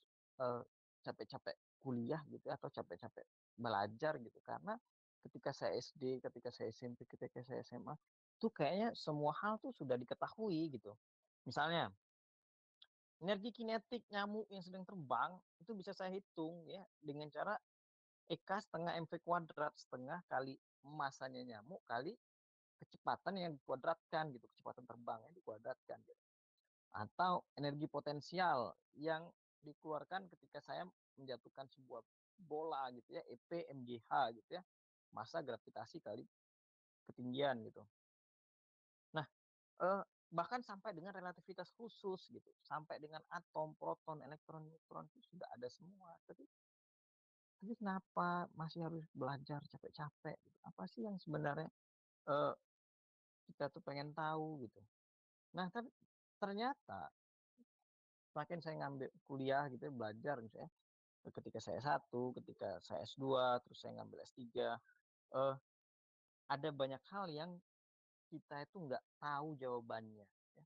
capek-capek kuliah gitu ya, atau capek-capek belajar gitu. Karena ketika saya SD, ketika saya SMP, ketika saya SMA, tuh kayaknya semua hal tuh sudah diketahui gitu. Misalnya, energi kinetik nyamuk yang sedang terbang itu bisa saya hitung ya dengan cara EK setengah mv kuadrat, setengah kali masanya nyamuk kali kecepatan yang dikuadratkan gitu, kecepatan terbangnya dikuadratkan gitu. Atau energi potensial yang dikeluarkan ketika saya menjatuhkan sebuah bola gitu ya, EP MGH gitu ya, massa gravitasi kali ketinggian gitu. Nah, bahkan sampai dengan relativitas khusus gitu, sampai dengan atom, proton, elektron, neutron itu sudah ada semua. Tapi kenapa masih harus belajar capek-capek gitu? Apa sih yang sebenarnya eh, kita tuh pengen tahu gitu? Nah, tapi ternyata semakin saya ngambil kuliah gitu ya, belajar misalnya ketika saya S1, ketika saya S2, terus saya ngambil S3, eh, ada banyak hal yang kita itu nggak tahu jawabannya. Ya.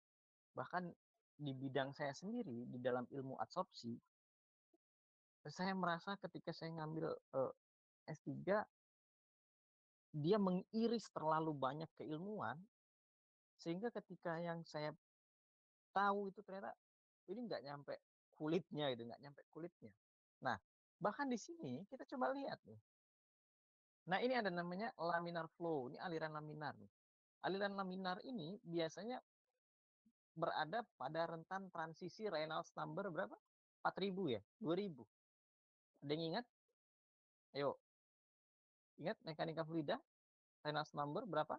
Bahkan di bidang saya sendiri, di dalam ilmu adsorpsi, saya merasa ketika saya ngambil S3, dia mengiris terlalu banyak keilmuan, sehingga ketika yang saya tahu itu ternyata ini nggak nyampe kulitnya gitu, nggak nyampe kulitnya. Nah, bahkan di sini kita coba lihat nih. Nah, ini ada namanya laminar flow, ini aliran laminar nih. Aliran laminar ini biasanya berada pada rentan transisi Reynolds number berapa? 4000 ya? 2000. Ada yang ingat? Ayo, ingat mekanika fluida? Reynolds number berapa?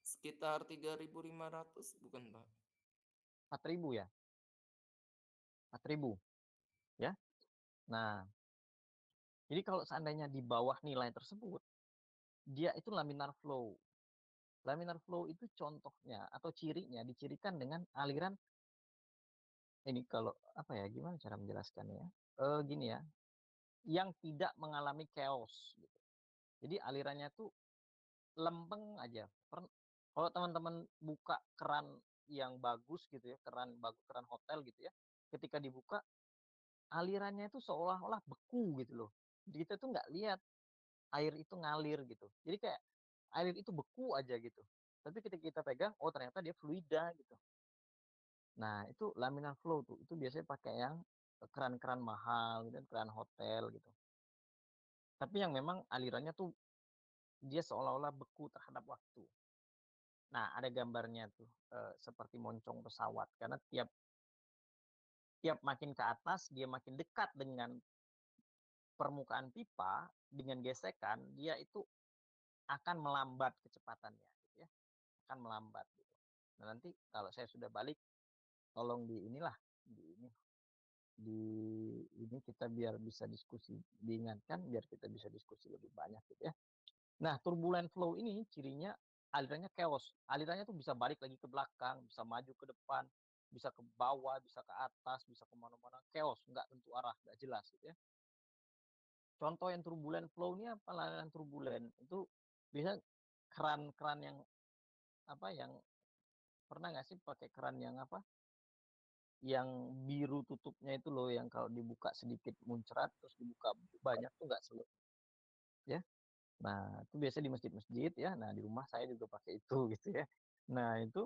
Sekitar 3.500 bukan, Pak? 4000 ya? 4000 ya. Nah, jadi kalau seandainya di bawah nilai tersebut, dia itu laminar flow. Laminar flow itu contohnya atau cirinya dicirikan dengan aliran ini kalau apa ya, gimana cara menjelaskannya? Gini ya, yang tidak mengalami chaos gitu. Jadi alirannya tuh lempeng aja. Kalau teman-teman buka keran yang bagus gitu ya, keran bagus, keran hotel gitu ya, ketika dibuka alirannya itu seolah-olah beku gitu loh. Kita tuh nggak lihat air itu ngalir gitu. Jadi kayak air itu beku aja gitu. Tapi ketika kita pegang, oh ternyata dia fluida gitu. Nah itu laminar flow tuh, itu biasanya pakai yang keran-keran mahal gitu, keran hotel gitu. Tapi yang memang alirannya tuh dia seolah-olah beku terhadap waktu. Nah, ada gambarnya tuh seperti moncong pesawat karena tiap tiap makin ke atas dia makin dekat dengan permukaan pipa dengan gesekan dia itu akan melambat kecepatannya gitu ya. Akan melambat gitu. Nah, nanti kalau saya sudah balik tolong di inilah di ini kita biar bisa diskusi, diingatkan biar kita bisa diskusi lebih banyak gitu ya. Nah, turbulent flow ini cirinya alirannya chaos. Alirannya tuh bisa balik lagi ke belakang, bisa maju ke depan, bisa ke bawah, bisa ke atas, bisa kemana-mana. Chaos, nggak tentu arah, nggak jelas gitu ya. Contoh yang turbulent flow ini apa? Aliran turbulent itu bisa keran-keran yang apa yang pernah nggak sih pakai keran yang apa? Yang biru tutupnya itu loh, yang kalau dibuka sedikit muncrat terus dibuka banyak tuh nggak selesai ya. Nah, itu biasanya di masjid-masjid ya. Nah, di rumah saya juga pakai itu gitu ya. Nah, itu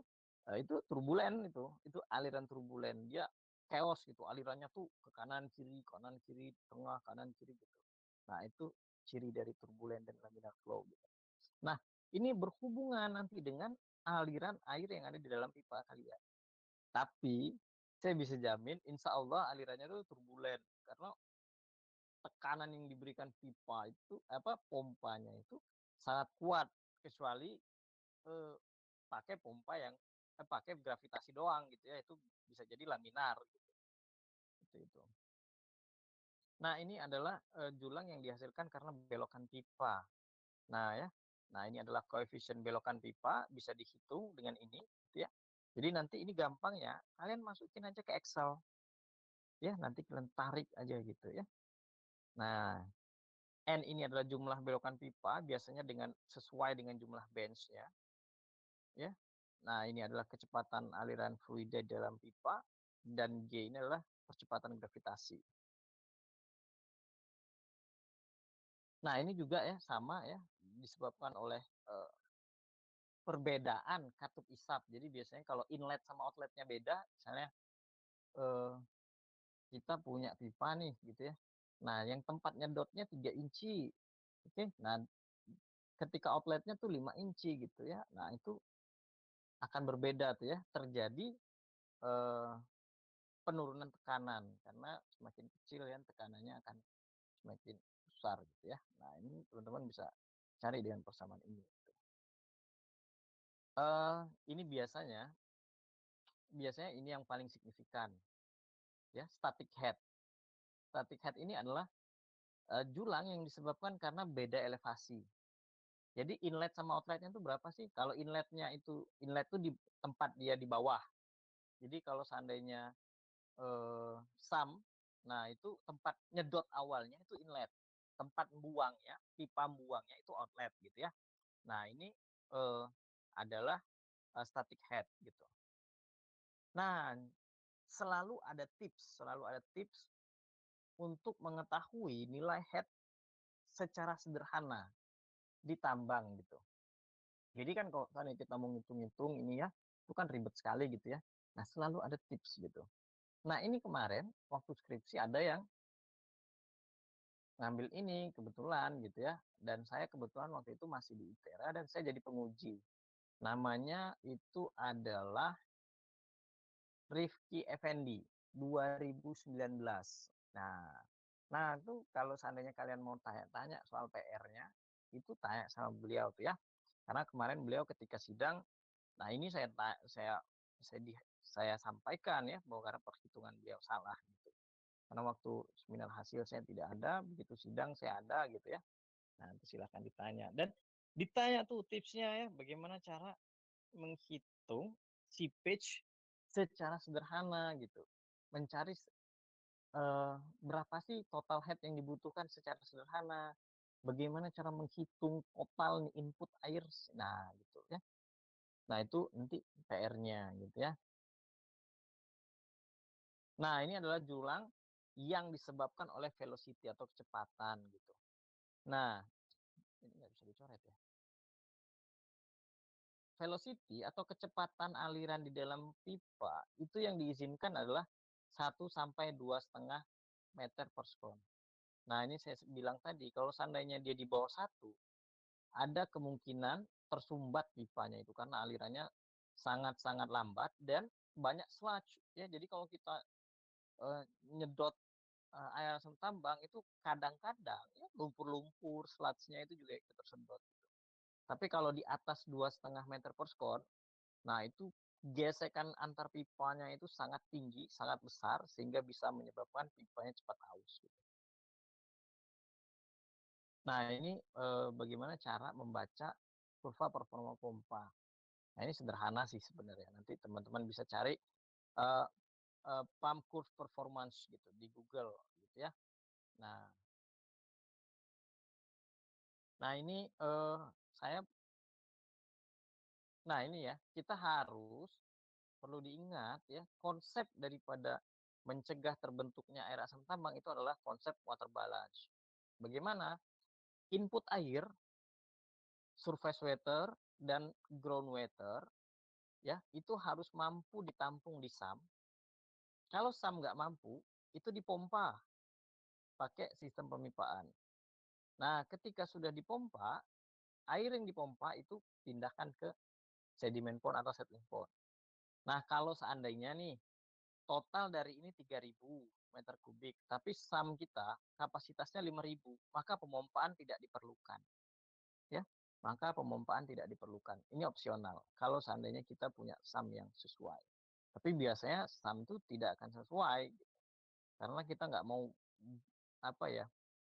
turbulen itu aliran turbulen. Dia chaos gitu. Alirannya tuh ke kanan kiri, tengah, kanan kiri gitu. Nah, itu ciri dari turbulen dan laminar flow gitu. Nah, ini berhubungan nanti dengan aliran air yang ada di dalam pipa kalian. Tapi saya bisa jamin insya Allah alirannya itu turbulen karena tekanan yang diberikan pipa itu pompanya itu sangat kuat kecuali pakai pompa yang pakai gravitasi doang gitu ya, itu bisa jadi laminar gitu. Itu. Nah, ini adalah julang yang dihasilkan karena belokan pipa. Nah, ya. Nah, ini adalah koefisien belokan pipa, bisa dihitung dengan ini gitu ya. Jadi nanti ini gampang ya, kalian masukin aja ke Excel. Ya, nanti kalian tarik aja gitu ya. Nah, N ini adalah jumlah belokan pipa, biasanya sesuai dengan jumlah bench-nya. Ya. Nah, ini adalah kecepatan aliran fluida dalam pipa. dan G ini adalah percepatan gravitasi. Nah, ini juga ya sama ya disebabkan oleh perbedaan katup isap. Jadi biasanya kalau inlet sama outletnya beda, misalnya kita punya pipa nih gitu ya. Nah, yang tempat nyedotnya 3 inci. Oke. Nah, ketika outletnya tuh 5 inci gitu ya. Nah, itu akan berbeda tuh ya. Terjadi penurunan tekanan karena semakin kecil ya tekanannya akan semakin besar gitu ya. Nah, ini teman-teman bisa cari dengan persamaan ini. Ini biasanya ini yang paling signifikan ya, static head. Static head ini adalah julang yang disebabkan karena beda elevasi. Jadi inlet sama outletnya itu berapa sih? Kalau inlet tuh di tempat dia di bawah. Jadi kalau seandainya sump, nah itu tempat nyedot awalnya itu inlet, tempat buangnya, pipa buangnya itu outlet gitu ya. Nah ini adalah static head gitu. Nah selalu ada tips untuk mengetahui nilai head secara sederhana di tambang gitu. Jadi kan kalau kita mau ngitung-ngitung ini ya, itu kan ribet sekali gitu ya. Nah selalu ada tips gitu. Nah ini kemarin waktu skripsi ada yang ngambil ini kebetulan gitu ya. Dan saya kebetulan waktu itu masih di ITERA dan saya jadi penguji. Namanya itu adalah Rifki Effendi 2019. Nah itu kalau seandainya kalian mau tanya-tanya soal PR-nya, itu tanya sama beliau tuh ya. Karena kemarin beliau ketika sidang, nah ini saya sampaikan ya bahwa karena perhitungan beliau salah gitu. Karena waktu seminar hasil saya tidak ada, begitu sidang saya ada gitu ya. Nah, nanti silahkan ditanya. Dan ditanya tuh tipsnya ya, bagaimana cara menghitung si pitch secara sederhana gitu. Mencari berapa sih total head yang dibutuhkan secara sederhana. Bagaimana cara menghitung total input air. Nah, gitu ya. Nah, itu nanti PR-nya gitu ya. Nah, ini adalah julang yang disebabkan oleh velocity atau kecepatan gitu. Nah, ini nggak bisa dicoret ya. Velocity atau kecepatan aliran di dalam pipa itu yang diizinkan adalah 1 sampai 2,5 meter per sekon. Nah, ini saya bilang tadi, kalau seandainya dia di bawah 1, ada kemungkinan tersumbat pipanya itu karena alirannya sangat-sangat lambat dan banyak sludge ya. Jadi kalau kita nyedot air asam tambang itu kadang-kadang ya lumpur-lumpur sludge-nya itu juga ikut tersedot. Tapi kalau di atas 2,5 meter per skor, nah itu gesekan antar pipanya itu sangat tinggi, sangat besar sehingga bisa menyebabkan pipanya cepat aus. Gitu. Nah ini bagaimana cara membaca kurva performa pompa. Nah ini sederhana sih sebenarnya. Nanti teman-teman bisa cari pump curve performance gitu di Google gitu ya. Nah ini nah ini ya kita harus perlu diingat ya konsep daripada mencegah terbentuknya air asam tambang itu adalah konsep water balance. Bagaimana input air, surface water dan ground water ya itu harus mampu ditampung di sump. Kalau sump nggak mampu itu dipompa pakai sistem pemipaan. Nah ketika sudah dipompa air yang dipompa itu pindahkan ke sedimen pond atau settling pond. Nah kalau seandainya nih total dari ini 3.000 meter kubik, tapi sump kita kapasitasnya 5.000, maka pemompaan tidak diperlukan. Ya, maka pemompaan tidak diperlukan. Ini opsional kalau seandainya kita punya sump yang sesuai. Tapi biasanya sump itu tidak akan sesuai gitu. Karena kita nggak mau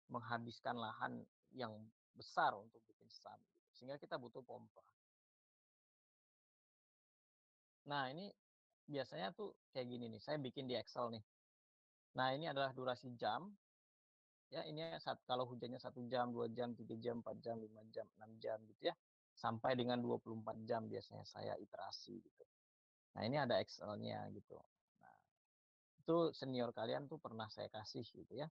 menghabiskan lahan yang besar untuk bikin sump gitu. Sehingga kita butuh pompa. Nah, ini biasanya tuh kayak gini nih. Saya bikin di Excel nih. Nah, ini adalah durasi jam. Ya, ini kalau hujannya 1 jam, 2 jam, 3 jam, 4 jam, 5 jam, 6 jam gitu ya. Sampai dengan 24 jam biasanya saya iterasi gitu. Nah, ini ada Excel-nya gitu. Nah, Itu senior kalian tuh pernah saya kasih gitu ya.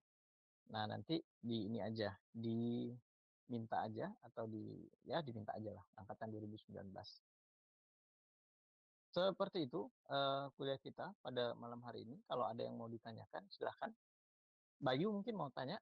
Nah, nanti di ini aja, diminta aja atau diminta aja lah angkatan 2019. Seperti itu kuliah kita pada malam hari ini. Kalau ada yang mau ditanyakan, silahkan. Bayu mungkin mau tanya.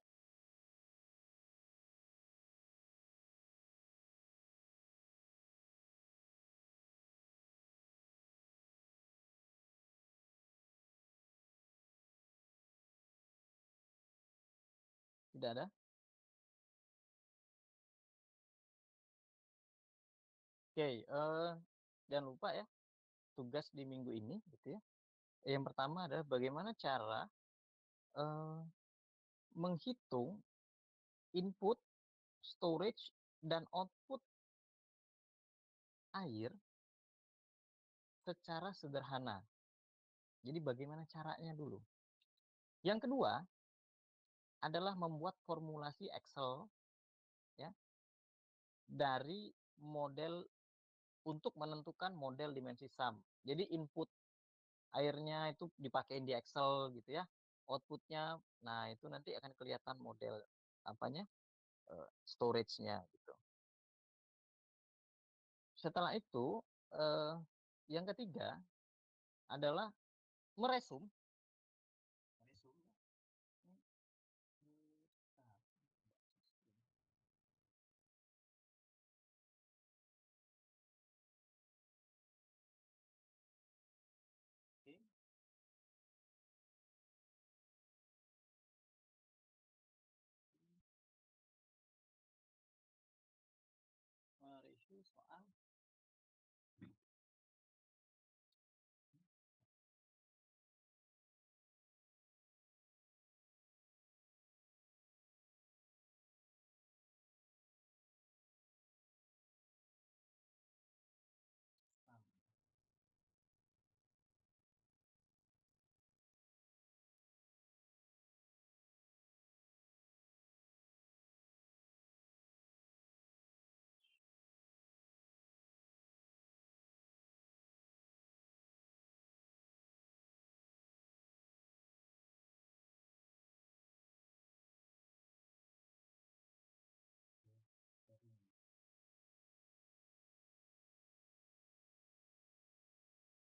Tidak ada? Oke, jangan lupa ya, tugas di minggu ini gitu ya. Yang pertama adalah bagaimana cara menghitung input, storage, dan output air secara sederhana. Jadi bagaimana caranya dulu. Yang kedua adalah membuat formulasi Excel ya dari model untuk menentukan model dimensi sum. Jadi input airnya itu dipakai di Excel gitu ya. Outputnya, nah itu nanti akan kelihatan model apanya storage-nya gitu. Setelah itu yang ketiga adalah meresum. Oke. Meresum soal sum.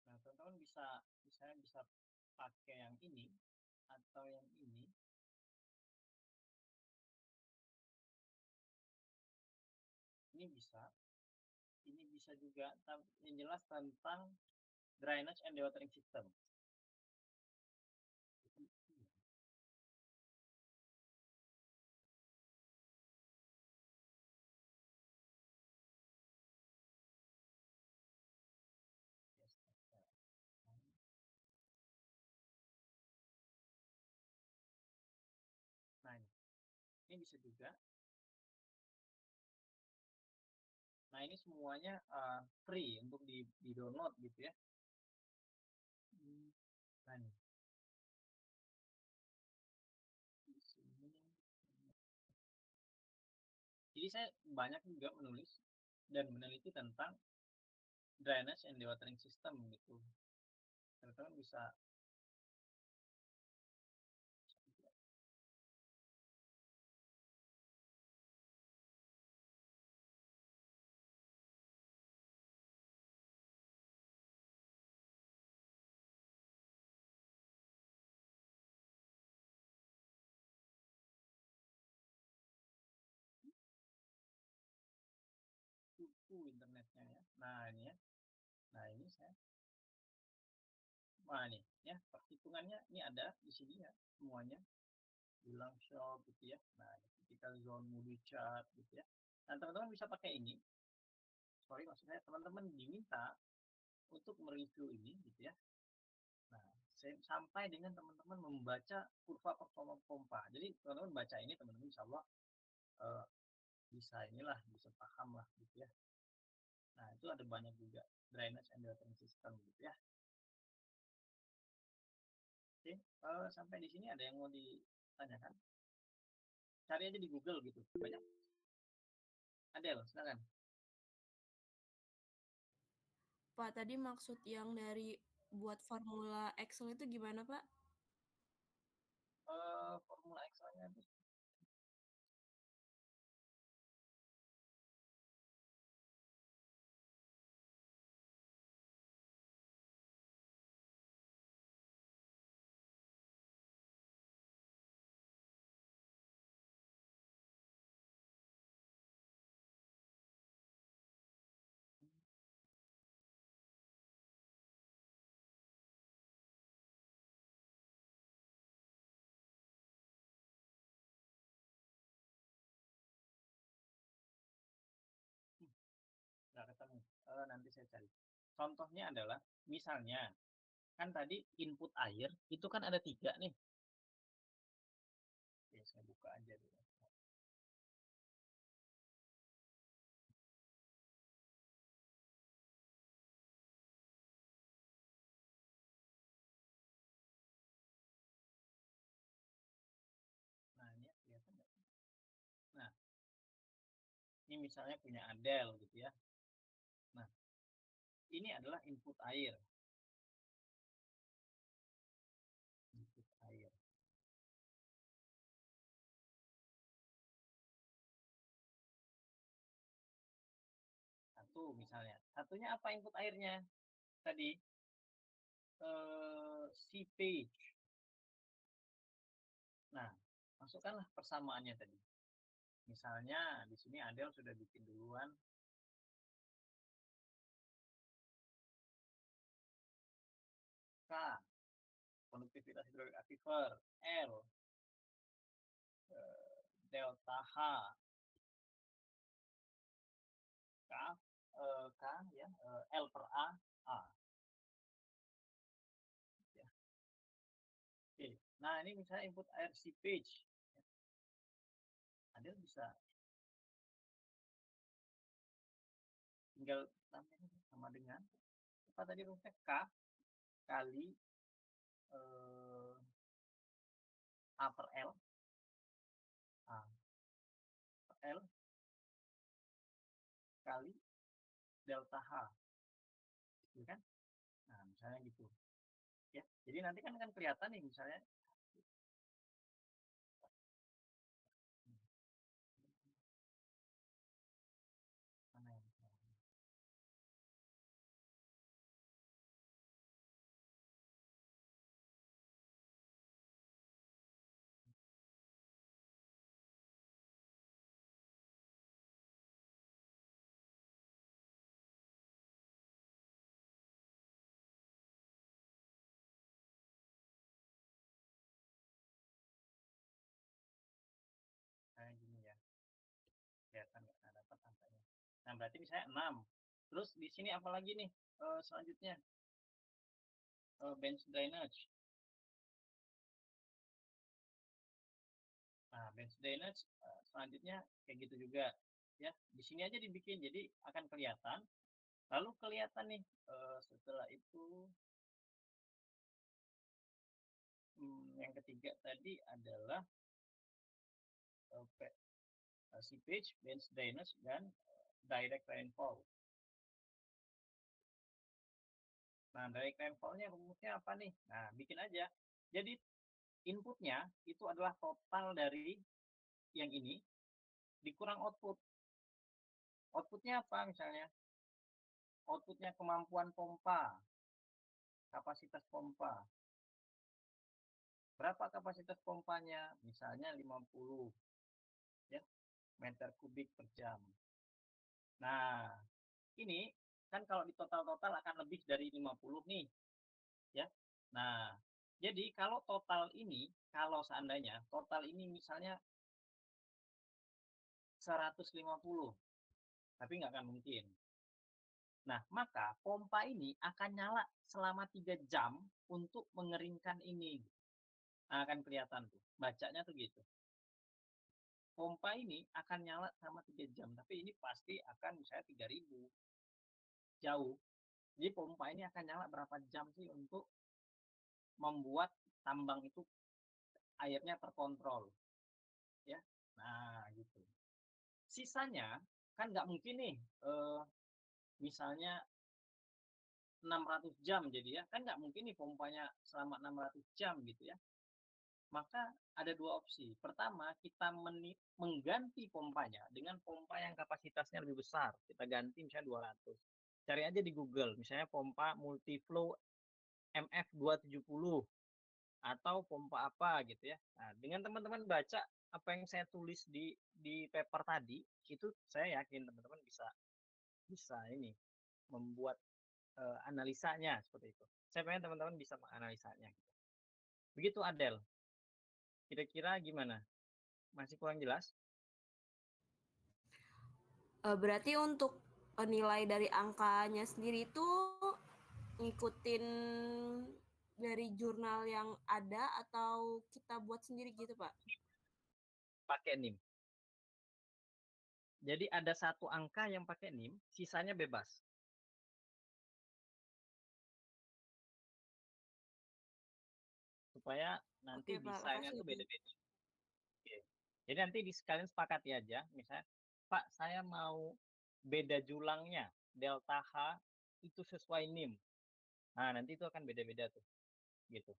Nah, teman-teman bisa pakai yang ini atau yang ini. Ini bisa. Ini bisa juga, yang jelas tentang drainage and dewatering system. Nah, ini bisa juga. Nah, ini semuanya free untuk di-download gitu ya. Nah, ini. Di sini. Jadi saya banyak juga menulis dan meneliti tentang drainage and dewatering system gitu. Teman-teman bisa internetnya ya. Nah, ini ya. Nah, ini saya. Nah, ini ya, perhitungannya ini ada di sini ya semuanya. Bilang shop gitu ya. Nah, kita zone moody chart gitu ya. Nah, teman-teman bisa pakai ini. Sorry, maksud saya teman-teman diminta untuk mereview ini gitu ya. Nah, sampai dengan teman-teman membaca kurva performa pompa. Jadi teman-teman baca ini, teman-teman insya Allah bisa paham lah gitu ya. Nah, itu ada banyak juga drainage and dewatering system gitu ya. Oke, sampai di sini ada yang mau ditanyakan? Cari aja di Google gitu, banyak. Adel, silakan. Pak, tadi maksud yang dari buat formula Excel itu gimana, Pak? Formula X-nya itu nggak ketemu. Nanti saya cari. Contohnya adalah, misalnya, kan tadi input air itu kan ada 3 nih. Oke, saya buka aja dulu. Nah, ini kelihatan nggak? Nah, ini misalnya punya Adel gitu ya. Nah, ini adalah input air. Input air. Satu misalnya. Satunya apa input airnya? Tadi seepage. Nah, masukkanlah persamaannya tadi. Misalnya di sini Adel sudah bikin duluan. K, konduktivitas hidrolik aquifer. L, delta H. K, K ya, L per A. Ya. Oke. Nah, ini misalnya input air seepage. Adel bisa tinggal tambahnya sama dengan apa tadi rumusnya, K kali A per L, A per L kali delta H, gitu kan? Nah, misalnya gitu. Ya, jadi nanti kan akan kelihatan nih misalnya mana yang kayak gini ya. Kelihatan nggak? Nah, dapat angkanya. Nah, berarti misalnya 6. Terus di sini apa lagi nih? Selanjutnya bench drainage. Nah, bench drainage selanjutnya kayak gitu juga. Ya, di sini aja dibikin, jadi akan kelihatan. Lalu kelihatan nih setelah itu yang ketiga tadi adalah seepage, bench drainage, dan direct rainfall. Nah, direct rainfall-nya rumusnya apa nih? Nah, bikin aja. Jadi inputnya itu adalah total dari yang ini dikurang output. Outputnya apa misalnya? Outputnya kemampuan pompa, kapasitas pompa. Berapa kapasitas pompanya? Misalnya 50 ya, meter kubik per jam. Nah, ini kan kalau di total-total akan lebih dari 50 nih. Ya. Nah, jadi kalau total ini, kalau seandainya total ini misalnya 150, tapi nggak akan mungkin. Nah, maka pompa ini akan nyala selama 3 jam untuk mengeringkan ini. Nah, akan kelihatan tuh, bacanya tuh gitu. Pompa ini akan nyala selama 3 jam, tapi ini pasti akan misalnya 3000. Jauh. Jadi pompa ini akan nyala berapa jam sih untuk membuat tambang itu airnya terkontrol. Ya. Nah, gitu. Sisanya kan nggak mungkin nih misalnya 600 jam jadi ya, kan nggak mungkin nih pompanya selama 600 jam gitu ya. maka ada dua opsi. Pertama, kita mengganti pompanya dengan pompa yang kapasitasnya lebih besar. Kita ganti misalnya 200. Cari aja di Google, misalnya pompa multiflow MF270 atau pompa apa gitu ya. Nah, dengan teman-teman baca apa yang saya tulis di paper tadi, itu saya yakin teman-teman bisa bisa ini membuat analisanya seperti itu. Saya pengen teman-teman bisa menganalisanya. Gitu. Begitu Adel. Kira-kira gimana? Masih kurang jelas? Berarti untuk nilai dari angkanya sendiri itu ngikutin dari jurnal yang ada atau kita buat sendiri gitu, Pak? Pakai NIM. Jadi ada satu angka yang pakai NIM, sisanya bebas. Supaya nanti Oke, Pak. desainnya Makasih. tuh beda-beda. Oke. Jadi nanti sekalian sepakati aja, misalnya, Pak, saya mau beda julangnya, delta H itu sesuai NIM. Nah, nanti itu akan beda-beda tuh. Gitu.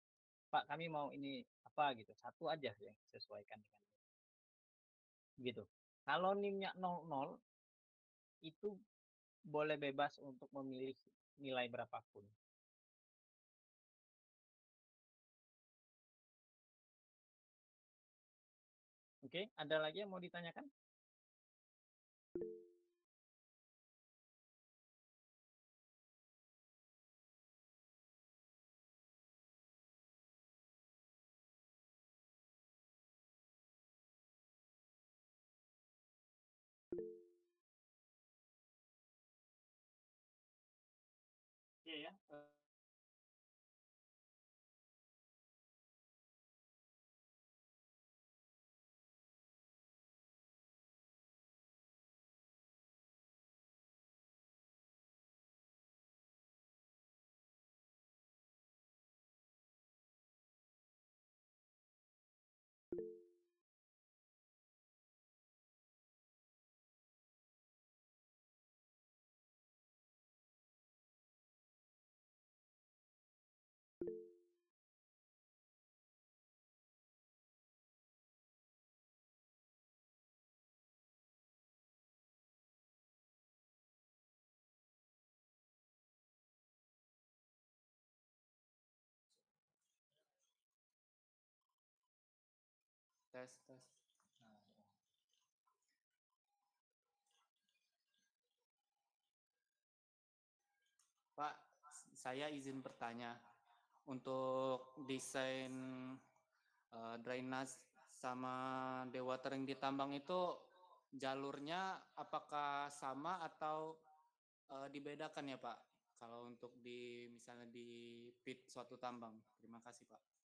Pak, kami mau ini apa gitu. Satu aja yang sesuaikan dengan NIM. Gitu. Kalau NIM-nya 00, itu boleh bebas untuk memilih nilai berapapun. Oke, ada lagi yang mau ditanyakan? Iya ya. Tes, tes. Pak, saya izin bertanya. Untuk desain drainase sama dewatering di tambang itu jalurnya apakah sama atau dibedakan ya Pak? Kalau untuk misalnya di pit suatu tambang. Terima kasih Pak.